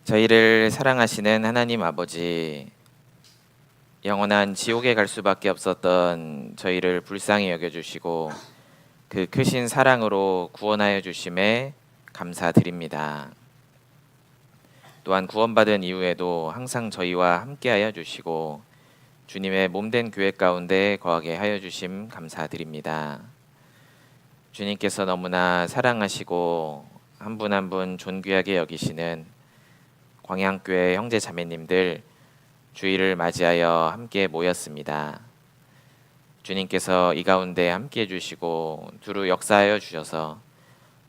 저희를 사랑하시는 하나님 아버지, 영원한 지옥에 갈 수밖에 없었던 저희를 불쌍히 여겨주시고 그 크신 사랑으로 구원하여 주심에 감사드립니다. 또한 구원받은 이후에도 항상 저희와 함께하여 주시고 주님의 몸된 교회 가운데 거하게 하여 주심 감사드립니다. 주님께서 너무나 사랑하시고 한 분 한 분 존귀하게 여기시는 광양교회 형제 자매님들 주일을 맞이하여 함께 모였습니다. 주님께서 이 가운데 함께 해주시고 두루 역사하여 주셔서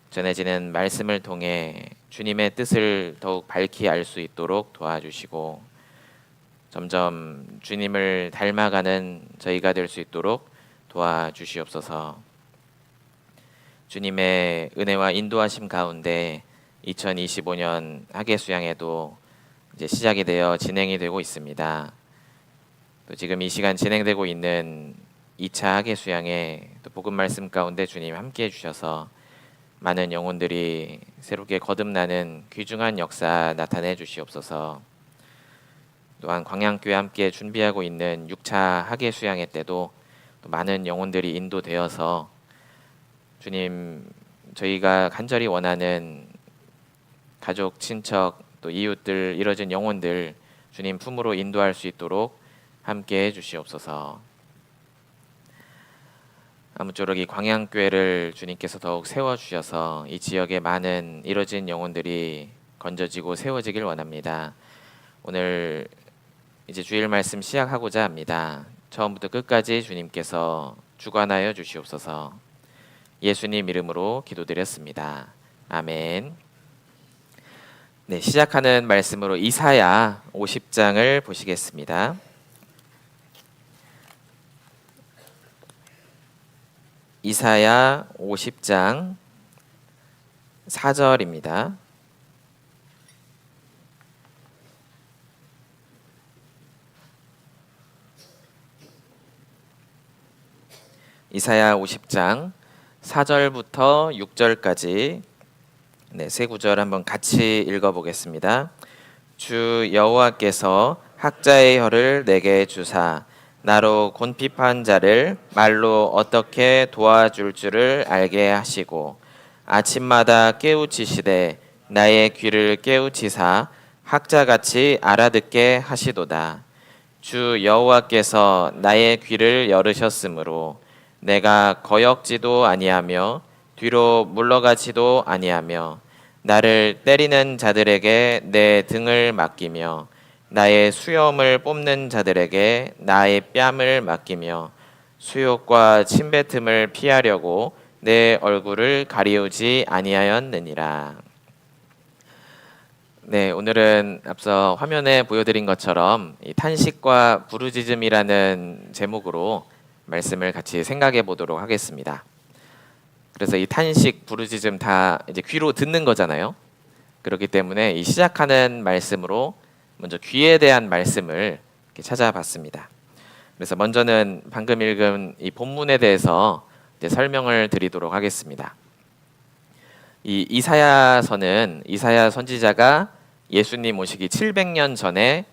전해지는 말씀을 통해 주님의 뜻을 더욱 밝히 알 수 있도록 도와주시고 점점 주님을 닮아가는 저희가 될 수 있도록 도와주시옵소서. 주님의 은혜와 인도하심 가운데 2025년 학예 수양에도 이제 시작이 되어 진행이 되고 있습니다. 또 지금 이 시간 진행되고 있는 2차 학예 수양에 또 복음 말씀 가운데 주님 함께 해주셔서 많은 영혼들이 새롭게 거듭나는 귀중한 역사 나타내 주시옵소서. 또한 광양교회 함께 준비하고 있는 6차 학예 수양회 때도 또 많은 영혼들이 인도되어서 주님, 저희가 간절히 원하는 가족, 친척, 또 이웃들, 이뤄진 영혼들 주님 품으로 인도할 수 있도록 함께 해주시옵소서. 아무쪼록 이 광양교회를 주님께서 더욱 세워주셔서 이 지역에 많은 이뤄진 영혼들이 건져지고 세워지길 원합니다. 오늘 이제 주일 말씀 시작하고자 합니다. 처음부터 끝까지 주님께서 주관하여 주시옵소서. 예수님 이름으로 기도드렸습니다. 아멘. 네, 시작하는 말씀으로 이사야 50장을 보시겠습니다. 이사야 50장 4절입니다. 이사야 50장 4절부터 6절까지 세 구절 한번 같이 읽어보겠습니다. 주 여호와께서 학자의 혀를 내게 주사 나로 곤핍한 자를 말로 어떻게 도와줄 줄을 알게 하시고 아침마다 깨우치시되 나의 귀를 깨우치사 학자같이 알아듣게 하시도다. 주 여호와께서 나의 귀를 열으셨으므로 내가 거역지도 아니하며 뒤로 물러가지도 아니하며 나를 때리는 자들에게 내 등을 맡기며 나의 수염을 뽑는 자들에게 나의 뺨을 맡기며 수욕과 침뱉음을 피하려고 내 얼굴을 가리우지 아니하였느니라. 네, 오늘은 앞서 화면에 보여드린 것처럼 이 탄식과 부르짖음이라는 제목으로 말씀을 같이 생각해 보도록 하겠습니다. 그래서 이 탄식, 부르짖음 다 이제 귀로 듣는 거잖아요. 그렇기 때문에 이 시작하는 말씀으로 먼저 귀에 대한 말씀을 이렇게 찾아봤습니다. 그래서 먼저는 방금 읽은 이 본문에 대해서 이제 설명을 드리도록 하겠습니다. 이 이사야서는 이사야 선지자가 예수님 오시기 700년 전에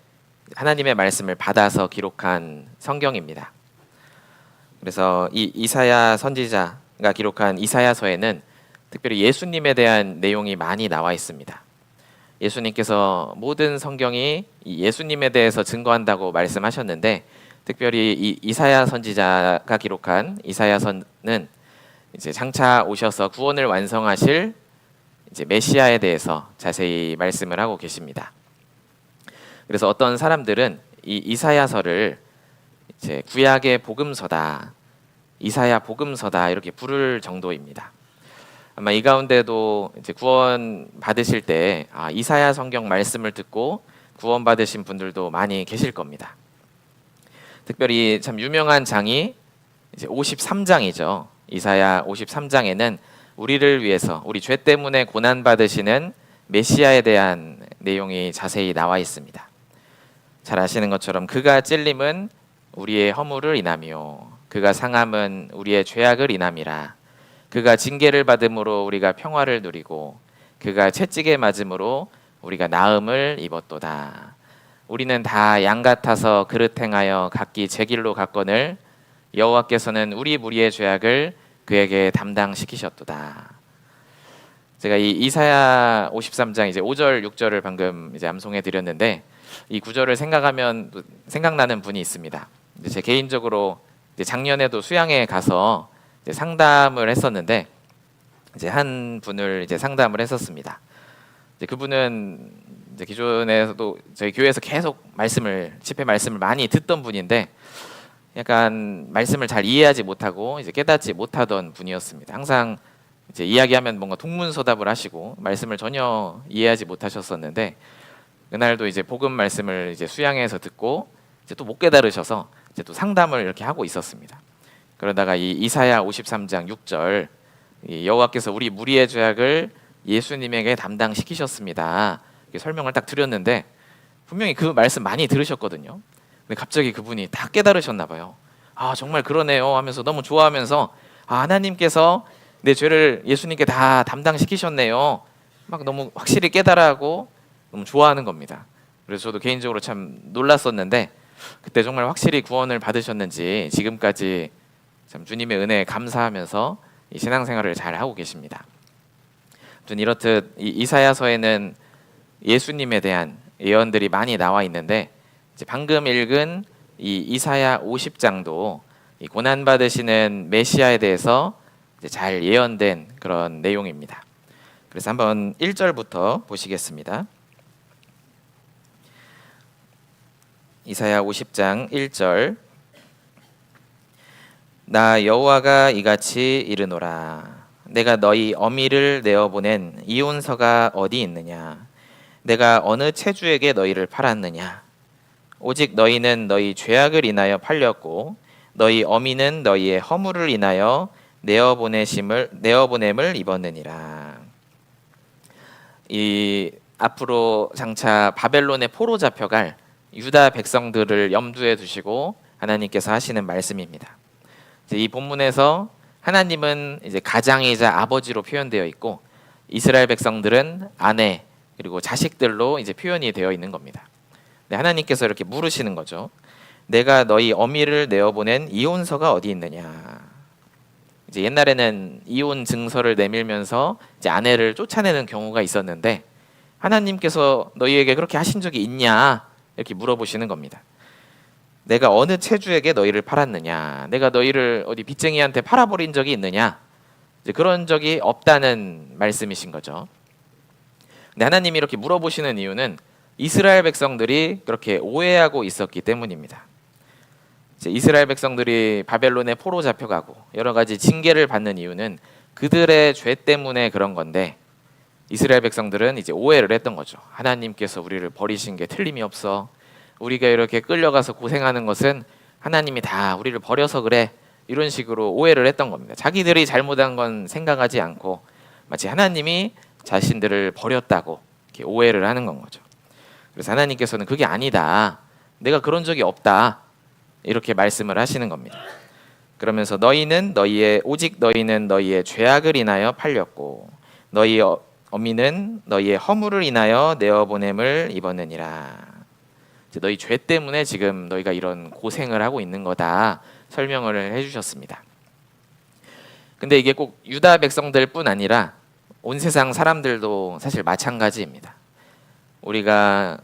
하나님의 말씀을 받아서 기록한 성경입니다. 그래서 이 이사야 선지자가 기록한 이사야서에는 특별히 예수님에 대한 내용이 많이 나와 있습니다. 예수님께서 모든 성경이 예수님에 대해서 증거한다고 말씀하셨는데 특별히 이 이사야 선지자가 기록한 이사야서는 이제 장차 오셔서 구원을 완성하실 이제 메시아에 대해서 자세히 말씀을 하고 계십니다. 그래서 어떤 사람들은 이 이사야서를 이제 구약의 복음서다, 이사야 복음서다 이렇게 부를 정도입니다. 아마 이 가운데도 이제 구원 받으실 때 이사야 성경 말씀을 듣고 구원 받으신 분들도 많이 계실 겁니다. 특별히 참 유명한 장이 이제 53장이죠. 이사야 53장에는 우리를 위해서 우리 죄 때문에 고난 받으시는 메시아에 대한 내용이 자세히 나와 있습니다. 잘 아시는 것처럼 그가 찔림은 우리의 허물을 인하며 그가 상함은 우리의 죄악을 인함이라. 그가 징계를 받음으로 우리가 평화를 누리고 그가 채찍에 맞음으로 우리가 나음을 입었도다. 우리는 다 양 같아서 그릇 행하여 각기 제 길로 갔거늘 여호와께서는 우리 무리의 죄악을 그에게 담당시키셨도다. 제가 이 이사야 53장 이제 5절 6절을 방금 이제 암송해 드렸는데 이 구절을 생각하면 생각나는 분이 있습니다. 이제 제 개인적으로 이제 작년에도 수양에 가서 이제 상담을 했었는데 이제 한 분을 이제 상담을 했었습니다. 이제 그분은 이제 기존에서도 저희 교회에서 계속 집회 말씀을 많이 듣던 분인데 약간 말씀을 잘 이해하지 못하고 이제 깨닫지 못하던 분이었습니다. 항상 이제 이야기하면 뭔가 동문서답을 하시고 말씀을 전혀 이해하지 못하셨었는데 그날도 이제 복음 말씀을 이제 수양에서 듣고 이제 또 못 깨달으셔서 이제 또 상담을 이렇게 하고 있었습니다. 그러다가 이 이사야 53장 6절 이 여호와께서 우리 무리의 죄악을 예수님에게 담당시키셨습니다. 이렇게 설명을 딱 드렸는데 분명히 그 말씀 많이 들으셨거든요. 근데 갑자기 그분이 다 깨달으셨나 봐요. 아 정말 그러네요 하면서 너무 좋아하면서 아 하나님께서 내 죄를 예수님께 다 담당시키셨네요. 막 너무 확실히 깨달아하고 너무 좋아하는 겁니다. 그래서 저도 개인적으로 참 놀랐었는데 그때 정말 확실히 구원을 받으셨는지 지금까지 참 주님의 은혜에 감사하면서 이 신앙생활을 잘 하고 계십니다. 아무튼 이렇듯 이 이사야서에는 예수님에 대한 예언들이 많이 나와 있는데 이제 방금 읽은 이 이사야 50장도 이 고난 받으시는 메시아에 대해서 이제 잘 예언된 그런 내용입니다. 그래서 한번 1절부터 보시겠습니다. 이사야 50장 1절 나 여호와가 이같이 이르노라 내가 너희 어미를 내어보낸 이혼서가 어디 있느냐 내가 어느 체주에게 너희를 팔았느냐 오직 너희는 너희 죄악을 인하여 팔렸고 너희 어미는 너희의 허물을 인하여 내어보냄을 입었느니라. 이 앞으로 장차 바벨론의 포로 잡혀갈 유다 백성들을 염두에 두시고 하나님께서 하시는 말씀입니다. 이 본문에서 하나님은 이제 가장이자 아버지로 표현되어 있고 이스라엘 백성들은 아내 그리고 자식들로 이제 표현이 되어 있는 겁니다. 하나님께서 이렇게 물으시는 거죠. 내가 너희 어미를 내어보낸 이혼서가 어디 있느냐. 이제 옛날에는 이혼 증서를 내밀면서 이제 아내를 쫓아내는 경우가 있었는데 하나님께서 너희에게 그렇게 하신 적이 있냐 이렇게 물어보시는 겁니다. 내가 어느 체주에게 너희를 팔았느냐 내가 너희를 어디 빚쟁이한테 팔아버린 적이 있느냐 이제 그런 적이 없다는 말씀이신 거죠. 근데 하나님이 이렇게 물어보시는 이유는 이스라엘 백성들이 그렇게 오해하고 있었기 때문입니다. 이제 이스라엘 백성들이 바벨론에 포로 잡혀가고 여러 가지 징계를 받는 이유는 그들의 죄 때문에 그런 건데 이스라엘 백성들은 이제 오해를 했던 거죠. 하나님께서 우리를 버리신 게 틀림이 없어. 우리가 이렇게 끌려가서 고생하는 것은 하나님이 다 우리를 버려서 그래. 이런 식으로 오해를 했던 겁니다. 자기들이 잘못한 건 생각하지 않고 마치 하나님이 자신들을 버렸다고 이렇게 오해를 하는 건 거죠. 그래서 하나님께서는 그게 아니다. 내가 그런 적이 없다. 이렇게 말씀을 하시는 겁니다. 그러면서 오직 너희는 너희의 죄악을 인하여 팔렸고 너희 어미는 너희의 허물을 인하여 내어보냄을 입었느니라. 너희 죄 때문에 지금 너희가 이런 고생을 하고 있는 거다 설명을 해주셨습니다. 근데 이게 꼭 유다 백성들뿐 아니라 온 세상 사람들도 사실 마찬가지입니다. 우리가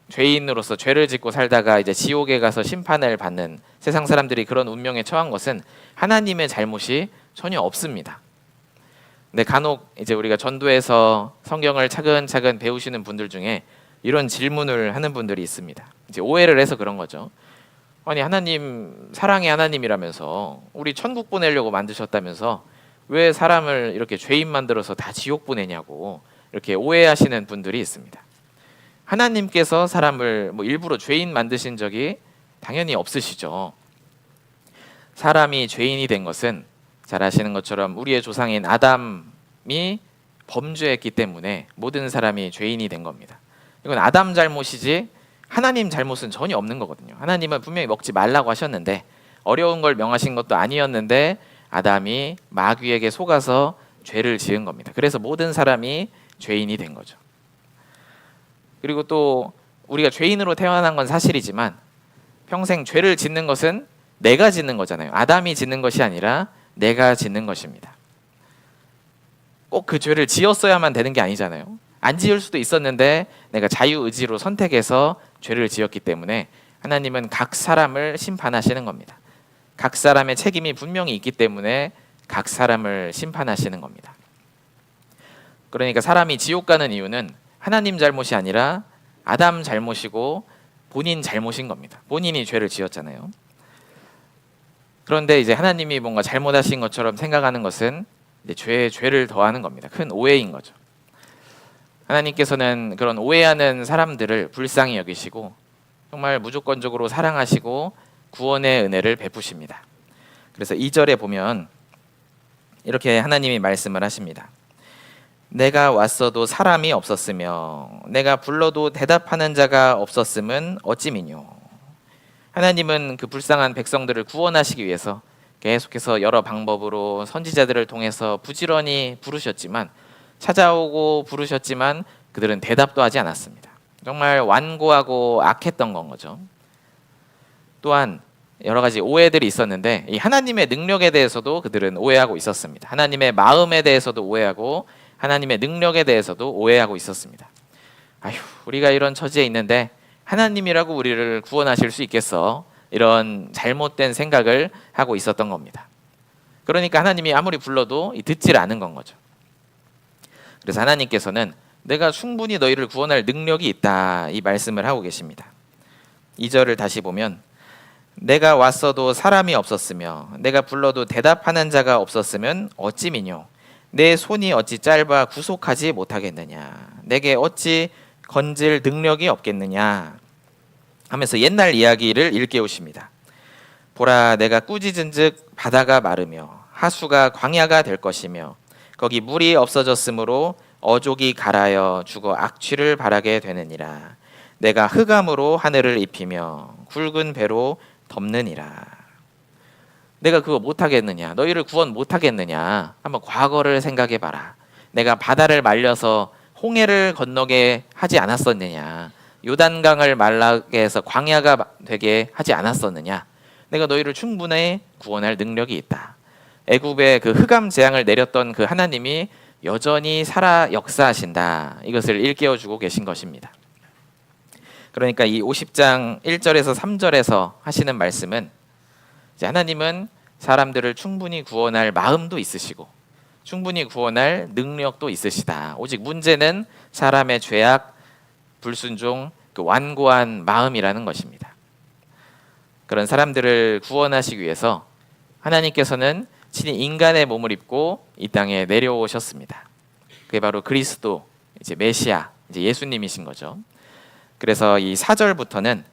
죄인으로서 죄를 짓고 살다가 이제 지옥에 가서 심판을 받는 세상 사람들이 그런 운명에 처한 것은 하나님의 잘못이 전혀 없습니다. 근데 간혹 이제 우리가 전도에서 성경을 차근차근 배우시는 분들 중에 이런 질문을 하는 분들이 있습니다. 이제 오해를 해서 그런 거죠. 아니 하나님 사랑의 하나님이라면서 우리 천국 보내려고 만드셨다면서 왜 사람을 이렇게 죄인 만들어서 다 지옥 보내냐고 이렇게 오해하시는 분들이 있습니다. 하나님께서 사람을 일부러 죄인 만드신 적이 당연히 없으시죠. 사람이 죄인이 된 것은 잘 아시는 것처럼 우리의 조상인 아담이 범죄했기 때문에 모든 사람이 죄인이 된 겁니다. 이건 아담 잘못이지 하나님 잘못은 전혀 없는 거거든요. 하나님은 분명히 먹지 말라고 하셨는데 어려운 걸 명하신 것도 아니었는데 아담이 마귀에게 속아서 죄를 지은 겁니다. 그래서 모든 사람이 죄인이 된 거죠. 그리고 또 우리가 죄인으로 태어난 건 사실이지만 평생 죄를 짓는 것은 내가 짓는 거잖아요. 아담이 짓는 것이 아니라 내가 짓는 것입니다. 꼭 그 죄를 지었어야만 되는 게 아니잖아요. 안 지을 수도 있었는데 내가 자유의지로 선택해서 죄를 지었기 때문에 하나님은 각 사람을 심판하시는 겁니다. 각 사람의 책임이 분명히 있기 때문에 각 사람을 심판하시는 겁니다. 그러니까 사람이 지옥 가는 이유는 하나님 잘못이 아니라 아담 잘못이고 본인 잘못인 겁니다. 본인이 죄를 지었잖아요. 그런데 이제 하나님이 뭔가 잘못하신 것처럼 생각하는 것은 이제 죄에 죄를 더하는 겁니다. 큰 오해인 거죠. 하나님께서는 그런 오해하는 사람들을 불쌍히 여기시고 정말 무조건적으로 사랑하시고 구원의 은혜를 베푸십니다. 그래서 2절에 보면 이렇게 하나님이 말씀을 하십니다. 내가 왔어도 사람이 없었으며 내가 불러도 대답하는 자가 없었음은 어찌미뇨. 하나님은 그 불쌍한 백성들을 구원하시기 위해서 계속해서 여러 방법으로 선지자들을 통해서 부지런히 부르셨지만 찾아오고 부르셨지만 그들은 대답도 하지 않았습니다. 정말 완고하고 악했던 건 거죠. 또한 여러 가지 오해들이 있었는데 이 하나님의 능력에 대해서도 그들은 오해하고 있었습니다. 하나님의 마음에 대해서도 오해하고 하나님의 능력에 대해서도 오해하고 있었습니다. 아휴, 우리가 이런 처지에 있는데 하나님이라고 우리를 구원하실 수 있겠어? 이런 잘못된 생각을 하고 있었던 겁니다. 그러니까 하나님이 아무리 불러도 듣질 않은 건 거죠. 그래서 하나님께서는 내가 충분히 너희를 구원할 능력이 있다 이 말씀을 하고 계십니다. 2절을 다시 보면 내가 왔어도 사람이 없었으며 내가 불러도 대답하는 자가 없었으면 어찌미뇨. 내 손이 어찌 짧아 구속하지 못하겠느냐. 내게 어찌 건질 능력이 없겠느냐 하면서 옛날 이야기를 일깨우십니다. 보라, 내가 꾸짖은즉 바다가 마르며 하수가 광야가 될 것이며 거기 물이 없어졌으므로 어족이 갈아여 죽어 악취를 바라게 되느니라. 내가 흑암으로 하늘을 입히며 굵은 배로 덮느니라. 내가 그거 못하겠느냐? 너희를 구원 못하겠느냐? 한번 과거를 생각해봐라. 내가 바다를 말려서 홍해를 건너게 하지 않았었느냐? 요단강을 말라게 해서 광야가 되게 하지 않았었느냐? 내가 너희를 충분히 구원할 능력이 있다. 애굽에 그 흑암 재앙을 내렸던 그 하나님이 여전히 살아 역사하신다. 이것을 일깨워주고 계신 것입니다. 그러니까 이 50장 1절에서 3절에서 하시는 말씀은 이제 하나님은 사람들을 충분히 구원할 마음도 있으시고 충분히 구원할 능력도 있으시다. 오직 문제는 사람의 죄악, 불순종, 그 완고한 마음이라는 것입니다. 그런 사람들을 구원하시기 위해서 하나님께서는 친히 인간의 몸을 입고 이 땅에 내려오셨습니다. 그게 바로 그리스도, 이제 메시아, 이제 예수님이신 거죠. 그래서 이 4절부터는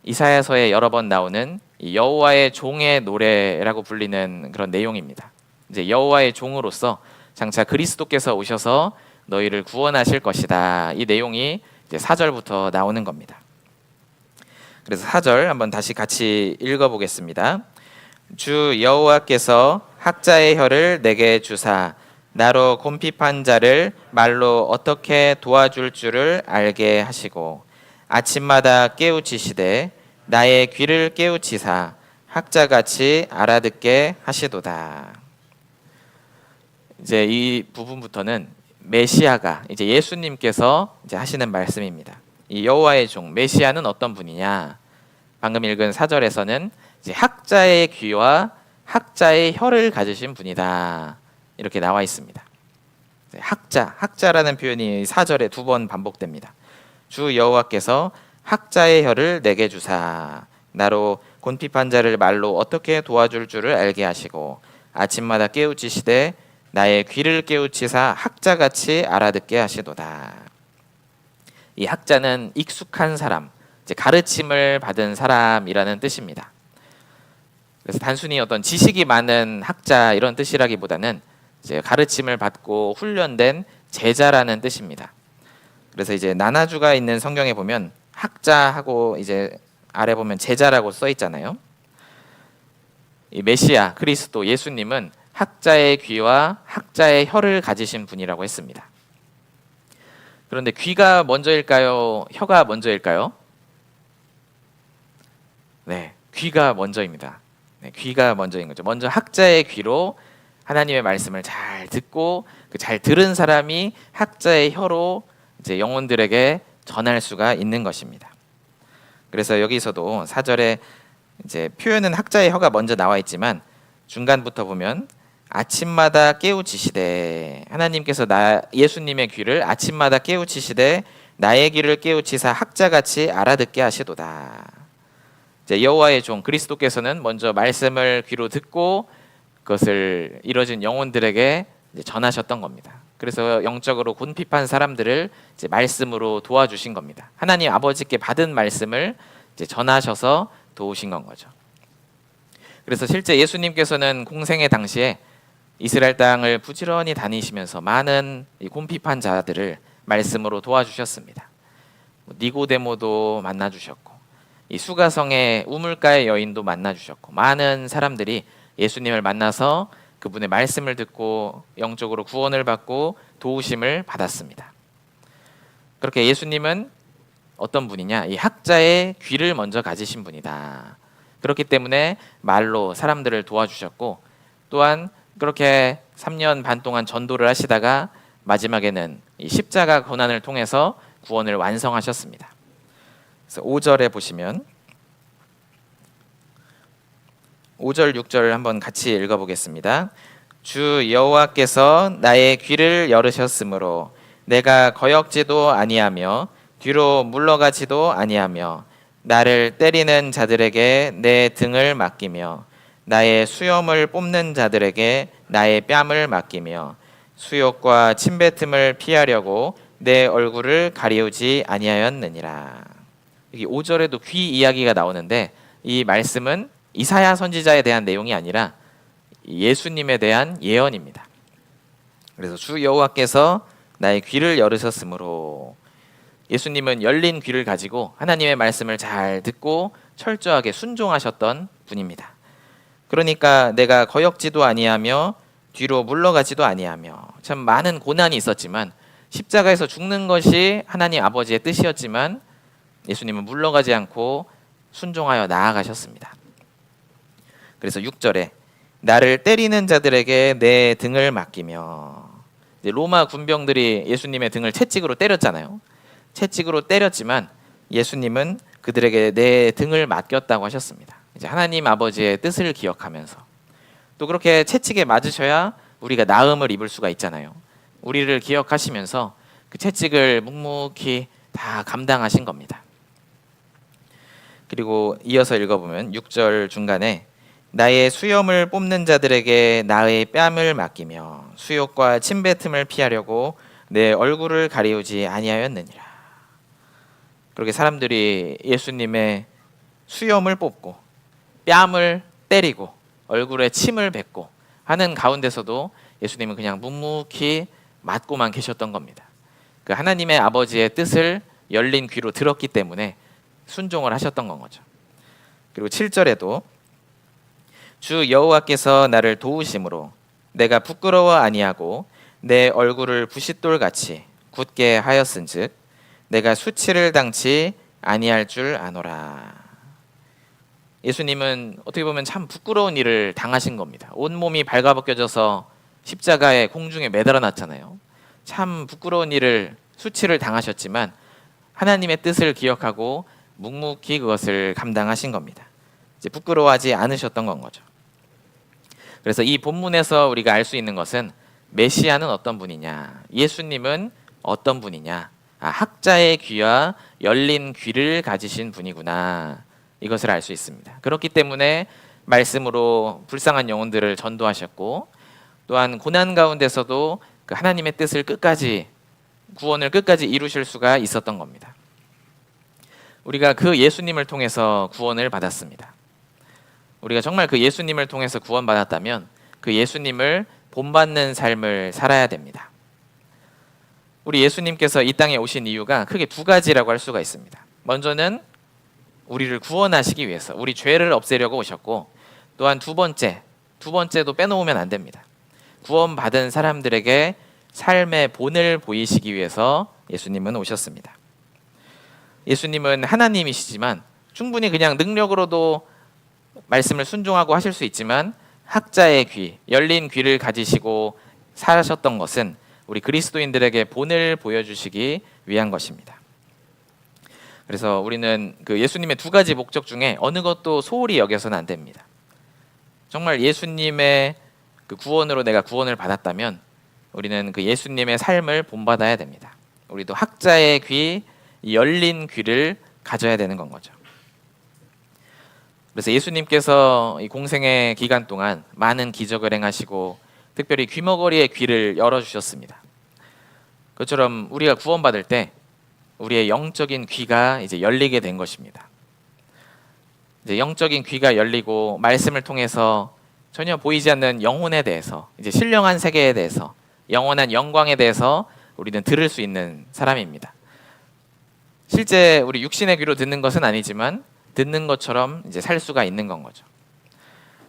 이사야서에 여러 번 나오는 이 여호와의 종의 노래라고 불리는 그런 내용입니다. 이제 여호와의 종으로서 장차 그리스도께서 오셔서 너희를 구원하실 것이다. 이 내용이 이제 4절부터 나오는 겁니다. 그래서 4절 한번 다시 같이 읽어보겠습니다. 주 여호와께서 학자의 혀를 내게 주사 나로 곰핍한 자를 말로 어떻게 도와줄 줄을 알게 하시고 아침마다 깨우치시되 나의 귀를 깨우치사 학자같이 알아듣게 하시도다. 이제 이 부분부터는 메시아가 이제 예수님께서 이제 하시는 말씀입니다. 이 여호와의 종 메시아는 어떤 분이냐? 방금 읽은 4절에서는 이제 학자의 귀와 학자의 혀를 가지신 분이다. 이렇게 나와 있습니다. 학자라는 표현이 4절에 2번 반복됩니다. 주 여호와께서 학자의 혀를 내게 주사 나로 곤핍한 자를 말로 어떻게 도와줄 줄을 알게 하시고 아침마다 깨우치시되 나의 귀를 깨우치사 학자같이 알아듣게 하시도다. 이 학자는 익숙한 사람, 이제 가르침을 받은 사람이라는 뜻입니다. 그래서 단순히 어떤 지식이 많은 학자 이런 뜻이라기보다는 이제 가르침을 받고 훈련된 제자라는 뜻입니다. 그래서 이제 나나주가 있는 성경에 보면 학자하고 이제 아래 보면 제자라고 써 있잖아요. 이 메시아 그리스도 예수님은 학자의 귀와 학자의 혀를 가지신 분이라고 했습니다. 그런데 귀가 먼저일까요? 혀가 먼저일까요? 네, 귀가 먼저입니다. 네, 귀가 먼저인 거죠. 먼저 학자의 귀로 하나님의 말씀을 잘 듣고 그 잘 들은 사람이 학자의 혀로 이제 영혼들에게 전할 수가 있는 것입니다. 그래서 여기서도 4절에 이제 표현은 학자의 혀가 먼저 나와 있지만 중간부터 보면 아침마다 깨우치시되 하나님께서 예수님의 귀를 아침마다 깨우치시되 나의 귀를 깨우치사 학자같이 알아듣게 하시도다. 이제 여호와의 종 그리스도께서는 먼저 말씀을 귀로 듣고 그것을 이뤄진 영혼들에게 이제 전하셨던 겁니다. 그래서 영적으로 궁핍한 사람들을 이제 말씀으로 도와주신 겁니다. 하나님 아버지께 받은 말씀을 이제 전하셔서 도우신 건 거죠. 그래서 실제 예수님께서는 공생의 당시에 이스라엘 땅을 부지런히 다니시면서 많은 이 궁핍한 자들을 말씀으로 도와주셨습니다. 니고데모도 만나주셨고 이 수가성의 우물가의 여인도 만나주셨고 많은 사람들이 예수님을 만나서 그분의 말씀을 듣고 영적으로 구원을 받고 도우심을 받았습니다. 그렇게 예수님은 어떤 분이냐? 이 학자의 귀를 먼저 가지신 분이다. 그렇기 때문에 말로 사람들을 도와주셨고 또한 그렇게 3년 반 동안 전도를 하시다가 마지막에는 이 십자가 고난을 통해서 구원을 완성하셨습니다. 그래서 5절에 보시면 5절 6절 한번 같이 읽어보겠습니다. 주 여호와께서 나의 귀를 열으셨으므로 내가 거역지도 아니하며 뒤로 물러가지도 아니하며 나를 때리는 자들에게 내 등을 맡기며 나의 수염을 뽑는 자들에게 나의 뺨을 맡기며 수욕과 침뱉음을 피하려고 내 얼굴을 가리우지 아니하였느니라. 여기 5절에도 귀 이야기가 나오는데 이 말씀은 이사야 선지자에 대한 내용이 아니라 예수님에 대한 예언입니다. 그래서 주 여호와께서 나의 귀를 열으셨으므로 예수님은 열린 귀를 가지고 하나님의 말씀을 잘 듣고 철저하게 순종하셨던 분입니다. 그러니까 내가 거역지도 아니하며 뒤로 물러가지도 아니하며 참 많은 고난이 있었지만 십자가에서 죽는 것이 하나님 아버지의 뜻이었지만 예수님은 물러가지 않고 순종하여 나아가셨습니다. 그래서 6절에 나를 때리는 자들에게 내 등을 맡기며 이제 로마 군병들이 예수님의 등을 채찍으로 때렸잖아요. 채찍으로 때렸지만 예수님은 그들에게 내 등을 맡겼다고 하셨습니다. 이제 하나님 아버지의 뜻을 기억하면서 또 그렇게 채찍에 맞으셔야 우리가 나음을 입을 수가 있잖아요. 우리를 기억하시면서 그 채찍을 묵묵히 다 감당하신 겁니다. 그리고 이어서 읽어보면 6절 중간에 나의 수염을 뽑는 자들에게 나의 뺨을 맡기며 수욕과 침뱉음을 피하려고 내 얼굴을 가리우지 아니하였느니라. 그렇게 사람들이 예수님의 수염을 뽑고 뺨을 때리고 얼굴에 침을 뱉고 하는 가운데서도 예수님은 그냥 묵묵히 맞고만 계셨던 겁니다. 그 하나님의 아버지의 뜻을 열린 귀로 들었기 때문에 순종을 하셨던 건 거죠. 그리고 7절에도 주 여호와께서 나를 도우심으로 내가 부끄러워 아니하고 내 얼굴을 부싯돌같이 굳게 하였은즉 내가 수치를 당치 아니할 줄 아노라. 예수님은 어떻게 보면 참 부끄러운 일을 당하신 겁니다. 온몸이 발가벗겨져서 십자가에 공중에 매달아 놨잖아요. 참 부끄러운 일을 수치를 당하셨지만 하나님의 뜻을 기억하고 묵묵히 그것을 감당하신 겁니다. 이제 부끄러워하지 않으셨던 건 거죠. 그래서 이 본문에서 우리가 알 수 있는 것은 메시아는 어떤 분이냐, 예수님은 어떤 분이냐, 학자의 귀와 열린 귀를 가지신 분이구나, 이것을 알 수 있습니다. 그렇기 때문에 말씀으로 불쌍한 영혼들을 전도하셨고 또한 고난 가운데서도 그 하나님의 뜻을 끝까지, 구원을 끝까지 이루실 수가 있었던 겁니다. 우리가 그 예수님을 통해서 구원을 받았습니다. 우리가 정말 그 예수님을 통해서 구원받았다면 그 예수님을 본받는 삶을 살아야 됩니다. 우리 예수님께서 이 땅에 오신 이유가 크게 두 가지라고 할 수가 있습니다. 먼저는 우리를 구원하시기 위해서 우리 죄를 없애려고 오셨고, 또한 두 번째도 빼놓으면 안 됩니다. 구원받은 사람들에게 삶의 본을 보이시기 위해서 예수님은 오셨습니다. 예수님은 하나님이시지만 충분히 그냥 능력으로도 말씀을 순종하고 하실 수 있지만 학자의 귀, 열린 귀를 가지시고 사셨던 것은 우리 그리스도인들에게 본을 보여주시기 위한 것입니다. 그래서 우리는 그 예수님의 두 가지 목적 중에 어느 것도 소홀히 여겨서는 안 됩니다. 정말 예수님의 그 구원으로 내가 구원을 받았다면 우리는 그 예수님의 삶을 본받아야 됩니다. 우리도 학자의 귀, 열린 귀를 가져야 되는 건 거죠. 그래서 예수님께서 이 공생의 기간 동안 많은 기적을 행하시고 특별히 귀머거리의 귀를 열어주셨습니다. 그처럼 우리가 구원받을 때 우리의 영적인 귀가 이제 열리게 된 것입니다. 이제 영적인 귀가 열리고 말씀을 통해서 전혀 보이지 않는 영혼에 대해서, 이제 신령한 세계에 대해서, 영원한 영광에 대해서 우리는 들을 수 있는 사람입니다. 실제 우리 육신의 귀로 듣는 것은 아니지만 듣는 것처럼 이제 살 수가 있는 건 거죠.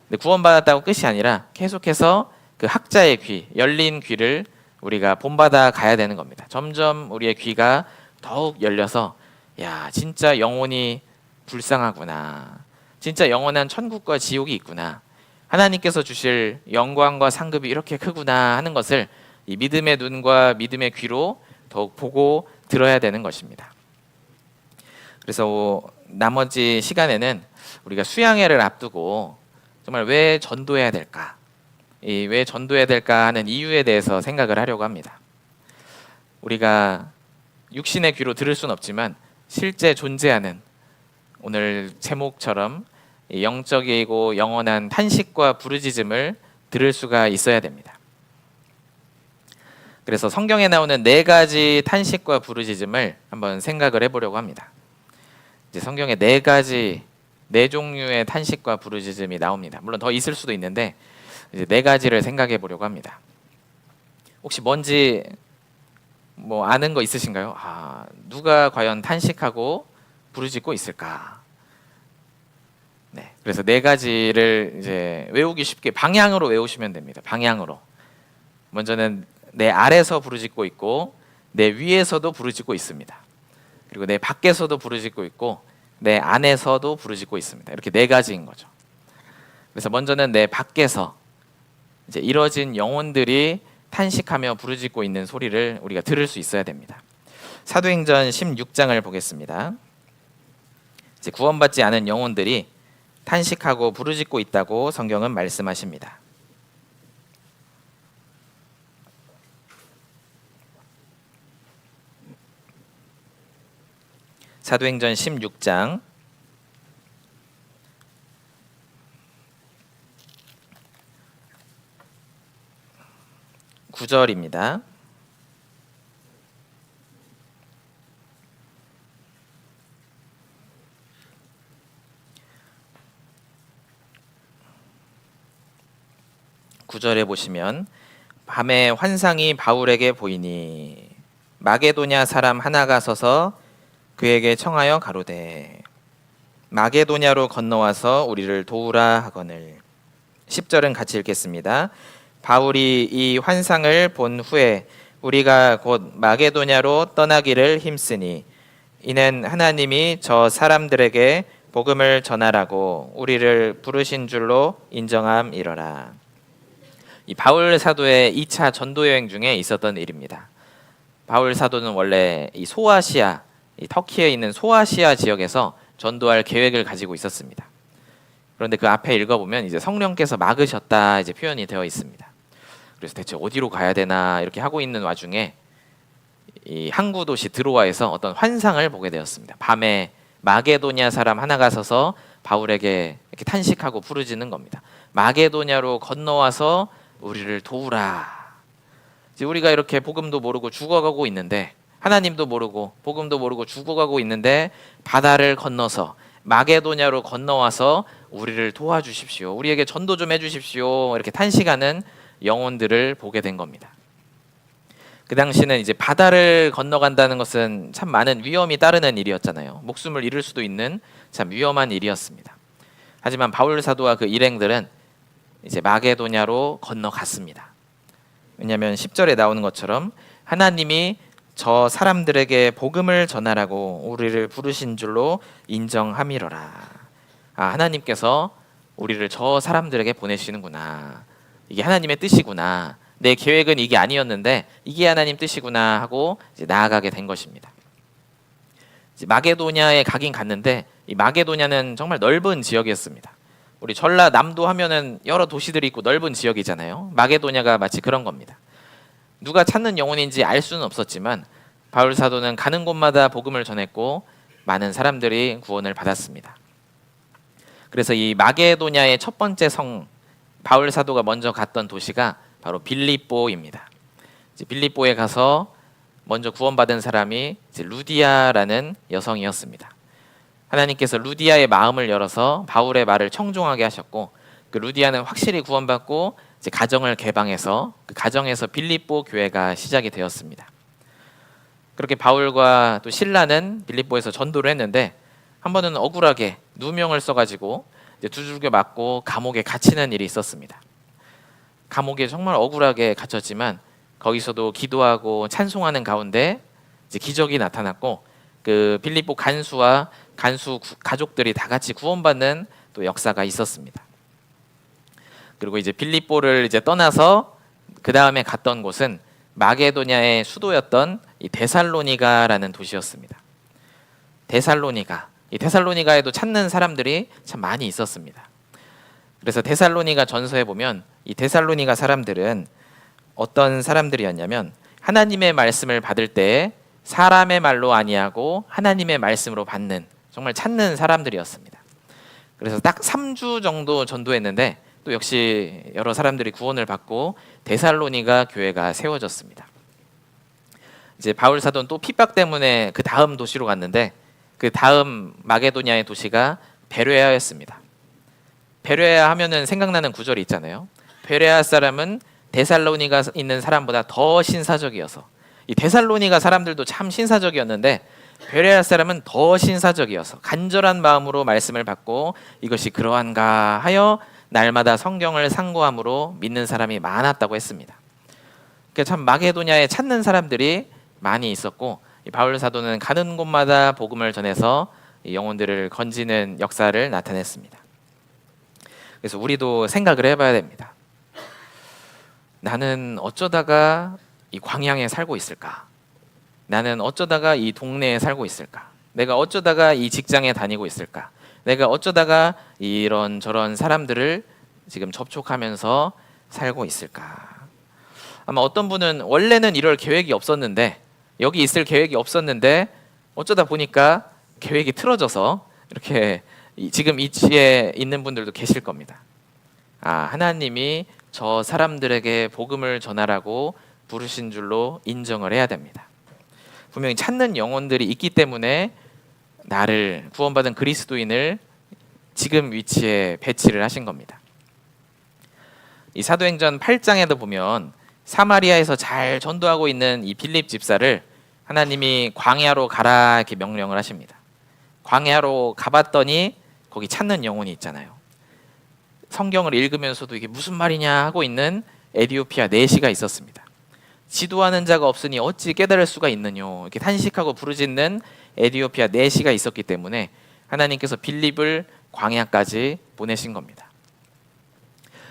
근데 구원받았다고 끝이 아니라 계속해서 그 학자의 귀, 열린 귀를 우리가 본받아 가야 되는 겁니다. 점점 우리의 귀가 더욱 열려서 야, 진짜 영혼이 불쌍하구나. 진짜 영원한 천국과 지옥이 있구나. 하나님께서 주실 영광과 상급이 이렇게 크구나 하는 것을 이 믿음의 눈과 믿음의 귀로 더욱 보고 들어야 되는 것입니다. 그래서 나머지 시간에는 우리가 수양회를 앞두고 정말 왜 전도해야 될까? 왜 전도해야 될까 하는 이유에 대해서 생각을 하려고 합니다. 우리가 육신의 귀로 들을 수는 없지만 실제 존재하는 오늘 제목처럼 영적이고 영원한 탄식과 부르짖음을 들을 수가 있어야 됩니다. 그래서 성경에 나오는 4가지 탄식과 부르짖음을 한번 생각을 해보려고 합니다. 이제 성경에 4종류의 탄식과 부르짖음이 나옵니다. 물론 더 있을 수도 있는데 이제 4가지를 생각해 보려고 합니다. 혹시 뭔지 뭐 아는 거 있으신가요? 누가 과연 탄식하고 부르짖고 있을까? 네, 그래서 4가지를 이제 외우기 쉽게 방향으로 외우시면 됩니다. 방향으로. 먼저는 내 아래서 부르짖고 있고 내 위에서도 부르짖고 있습니다. 그리고 내 밖에서도 부르짖고 있고 내 안에서도 부르짖고 있습니다. 이렇게 4가지인 거죠. 그래서 먼저는 내 밖에서 이제 이뤄진 영혼들이 탄식하며 부르짖고 있는 소리를 우리가 들을 수 있어야 됩니다. 사도행전 16장을 보겠습니다. 이제 구원받지 않은 영혼들이 탄식하고 부르짖고 있다고 성경은 말씀하십니다. 사도행전 16장 9절입니다. 구절에 보시면 밤에 환상이 바울에게 보이니 마게도냐 사람 하나가 서서 그에게 청하여 가로되 마게도냐로 건너와서 우리를 도우라 하거늘. 10절은 같이 읽겠습니다. 바울이 이 환상을 본 후에 우리가 곧 마게도냐로 떠나기를 힘쓰니 이는 하나님이 저 사람들에게 복음을 전하라고 우리를 부르신 줄로 인정함이러라. 이 바울 사도의 2차 전도 여행 중에 있었던 일입니다. 바울 사도는 원래 이 소아시아, 이 터키에 있는 소아시아 지역에서 전도할 계획을 가지고 있었습니다. 그런데 그 앞에 읽어보면 이제 성령께서 막으셨다 이제 표현이 되어 있습니다. 그래서 대체 어디로 가야 되나 이렇게 하고 있는 와중에 이 항구 도시 드로아에서 어떤 환상을 보게 되었습니다. 밤에 마게도냐 사람 하나가 서서 바울에게 이렇게 탄식하고 부르짖는 겁니다. 마게도냐로 건너와서 우리를 도우라. 이제 우리가 이렇게 복음도 모르고 죽어가고 있는데, 하나님도 모르고 복음도 모르고 죽어가고 있는데 바다를 건너서 마게도냐로 건너와서 우리를 도와주십시오. 우리에게 전도 좀 해주십시오. 이렇게 탄식하는 영혼들을 보게 된 겁니다. 그 당시는 이제 바다를 건너간다는 것은 참 많은 위험이 따르는 일이었잖아요. 목숨을 잃을 수도 있는 참 위험한 일이었습니다. 하지만 바울 사도와 그 일행들은 이제 마게도냐로 건너갔습니다. 왜냐하면 10절에 나오는 것처럼 하나님이 저 사람들에게 복음을 전하라고 우리를 부르신 줄로 인정함이로라. 하나님께서 우리를 저 사람들에게 보내시는구나. 이게 하나님의 뜻이구나. 내 계획은 이게 아니었는데 이게 하나님 뜻이구나 하고 이제 나아가게 된 것입니다. 이제 마게도냐에 가긴 갔는데 이 마게도냐는 정말 넓은 지역이었습니다. 우리 전라남도 하면은 여러 도시들이 있고 넓은 지역이잖아요. 마게도냐가 마치 그런 겁니다. 누가 찾는 영혼인지 알 수는 없었지만 바울 사도는 가는 곳마다 복음을 전했고 많은 사람들이 구원을 받았습니다. 그래서 이 마게도냐의 첫 번째 성, 바울 사도가 먼저 갔던 도시가 바로 빌립보입니다. 이제 빌립보에 가서 먼저 구원받은 사람이 이제 루디아라는 여성이었습니다. 하나님께서 루디아의 마음을 열어서 바울의 말을 청종하게 하셨고, 그 루디아는 확실히 구원받고 이제 가정을 개방해서 그 가정에서 빌립보 교회가 시작이 되었습니다. 그렇게 바울과 또 실라는 빌립보에서 전도를 했는데 한 번은 억울하게 누명을 써가지고 이제 두들겨 맞고 감옥에 갇히는 일이 있었습니다. 감옥에 정말 억울하게 갇혔지만 거기서도 기도하고 찬송하는 가운데 이제 기적이 나타났고 그 빌립보 간수와 간수 가족들이 다 같이 구원받는 또 역사가 있었습니다. 그리고 이제 빌립보를 이제 떠나서 그 다음에 갔던 곳은 마게도냐의 수도였던 이 데살로니가라는 도시였습니다. 데살로니가, 이 데살로니가에도 찾는 사람들이 참 많이 있었습니다. 그래서 데살로니가 전서에 보면 이 데살로니가 사람들은 어떤 사람들이었냐면 하나님의 말씀을 받을 때 사람의 말로 아니하고 하나님의 말씀으로 받는 정말 찾는 사람들이었습니다. 그래서 딱 3주 정도 전도했는데 또 역시 여러 사람들이 구원을 받고 데살로니가 교회가 세워졌습니다. 이제 바울 사도는 또 핍박 때문에 그 다음 도시로 갔는데 그 다음 마게도냐의 도시가 베레아였습니다. 베레아 하면은 생각나는 구절이 있잖아요. 베레아 사람은 데살로니가 있는 사람보다 더 신사적이어서, 이 데살로니가 사람들도 참 신사적이었는데 베레아 사람은 더 신사적이어서 간절한 마음으로 말씀을 받고 이것이 그러한가 하여 날마다 성경을 상고함으로 믿는 사람이 많았다고 했습니다. 그러니까 참 마게도냐에 찾는 사람들이 많이 있었고 바울 사도는 가는 곳마다 복음을 전해서 영혼들을 건지는 역사를 나타냈습니다. 그래서 우리도 생각을 해봐야 됩니다. 나는 어쩌다가 이 광양에 살고 있을까? 나는 어쩌다가 이 동네에 살고 있을까? 내가 어쩌다가 이 직장에 다니고 있을까? 내가 어쩌다가 이런 저런 사람들을 지금 접촉하면서 살고 있을까? 아마 어떤 분은 원래는 이럴 계획이 없었는데, 여기 있을 계획이 없었는데 어쩌다 보니까 계획이 틀어져서 이렇게 지금 이치에 있는 분들도 계실 겁니다. 하나님이 저 사람들에게 복음을 전하라고 부르신 줄로 인정을 해야 됩니다. 분명히 찾는 영혼들이 있기 때문에 나를, 구원받은 그리스도인을 지금 위치에 배치를 하신 겁니다. 이 사도행전 8장에도 보면 사마리아에서 잘 전도하고 있는 이 빌립 집사를 하나님이 광야로 가라 이렇게 명령을 하십니다. 광야로 가봤더니 거기 찾는 영혼이 있잖아요. 성경을 읽으면서도 이게 무슨 말이냐 하고 있는 에디오피아 내시가 있었습니다. 지도하는 자가 없으니 어찌 깨달을 수가 있느뇨 이렇게 탄식하고 부르짖는 에디오피아 내시가 있었기 때문에 하나님께서 빌립을 광야까지 보내신 겁니다.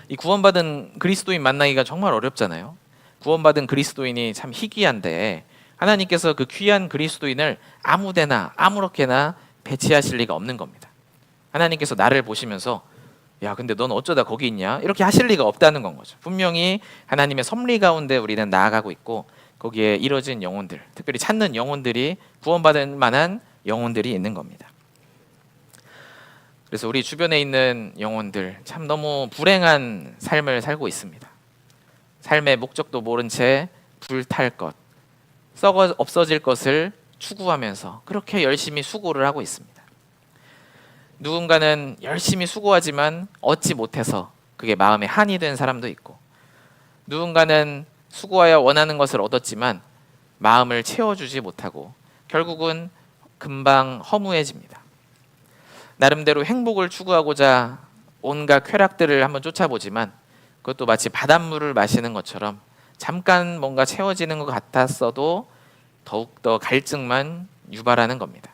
이 구원받은 그리스도인 만나기가 정말 어렵잖아요. 구원받은 그리스도인이 참 희귀한데 하나님께서 그 귀한 그리스도인을 아무데나 아무렇게나 배치하실 리가 없는 겁니다. 하나님께서 나를 보시면서 야 근데 넌 어쩌다 거기 있냐 이렇게 하실 리가 없다는 건 거죠. 분명히 하나님의 섭리 가운데 우리는 나아가고 있고 거기에 이뤄진 영혼들, 특별히 찾는 영혼들이 구원받을 만한 영혼들이 있는 겁니다. 그래서 우리 주변에 있는 영혼들 참 너무 불행한 삶을 살고 있습니다. 삶의 목적도 모른 채 불탈 것, 썩어 없어질 것을 추구하면서 그렇게 열심히 수고를 하고 있습니다. 누군가는 열심히 수고하지만 얻지 못해서 그게 마음에 한이 된 사람도 있고, 누군가는 수고하여 원하는 것을 얻었지만 마음을 채워주지 못하고 결국은 금방 허무해집니다. 나름대로 행복을 추구하고자 온갖 쾌락들을 한번 쫓아보지만 그것도 마치 바닷물을 마시는 것처럼 잠깐 뭔가 채워지는 것 같았어도 더욱더 갈증만 유발하는 겁니다.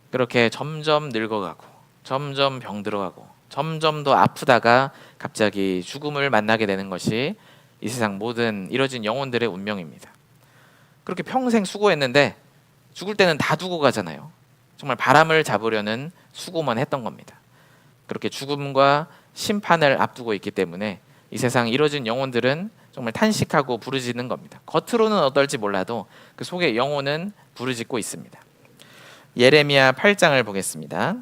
그렇게 점점 늙어가고 점점 병들어가고 점점 더 아프다가 갑자기 죽음을 만나게 되는 것이 이 세상 모든 이뤄진 영혼들의 운명입니다. 그렇게 평생 수고했는데 죽을 때는 다 두고 가잖아요. 정말 바람을 잡으려는 수고만 했던 겁니다. 그렇게 죽음과 심판을 앞두고 있기 때문에 이 세상 이뤄진 영혼들은 정말 탄식하고 부르짖는 겁니다. 겉으로는 어떨지 몰라도 그 속에 영혼은 부르짖고 있습니다. 예레미야 8장을 보겠습니다.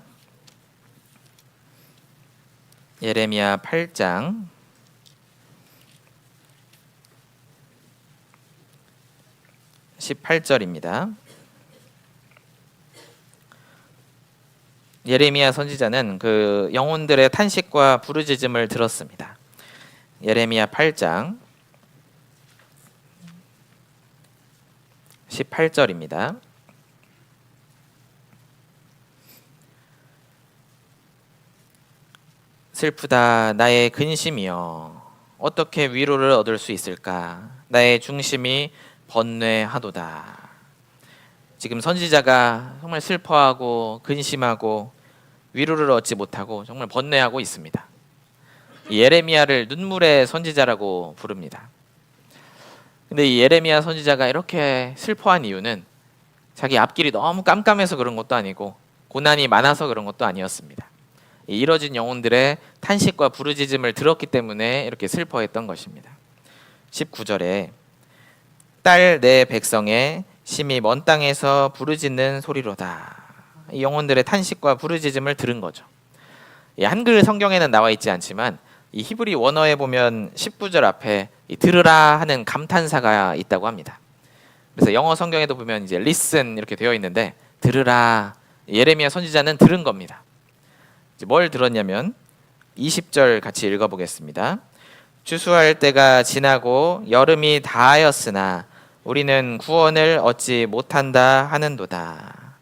예레미야 8장 18절입니다. 예레미야 선지자는 그 영혼들의 탄식과 부르짖음을 들었습니다. 예레미야 8장 18절입니다. 슬프다 나의 근심이여 어떻게 위로를 얻을 수 있을까 나의 중심이 번뇌하도다. 지금 선지자가 정말 슬퍼하고 근심하고 위로를 얻지 못하고 정말 번뇌하고 있습니다. 예레미야를 눈물의 선지자라고 부릅니다. 근데 이 예레미야 선지자가 이렇게 슬퍼한 이유는 자기 앞길이 너무 깜깜해서 그런 것도 아니고 고난이 많아서 그런 것도 아니었습니다. 이 이뤄진 영혼들의 탄식과 부르짖음을 들었기 때문에 이렇게 슬퍼했던 것입니다. 19절에 딸 내 백성의 심히 먼 땅에서 부르짖는 소리로다. 이 영혼들의 탄식과 부르짖음을 들은 거죠. 이 한글 성경에는 나와 있지 않지만 이 히브리 원어에 보면 19절 앞에 이 들으라 하는 감탄사가 있다고 합니다. 그래서 영어 성경에도 보면 이제 listen 이렇게 되어 있는데 들으라 예레미야 선지자는 들은 겁니다. 이제 뭘 들었냐면 20절 같이 읽어보겠습니다. 추수할 때가 지나고 여름이 다하였으나 우리는 구원을 얻지 못한다 하는도다.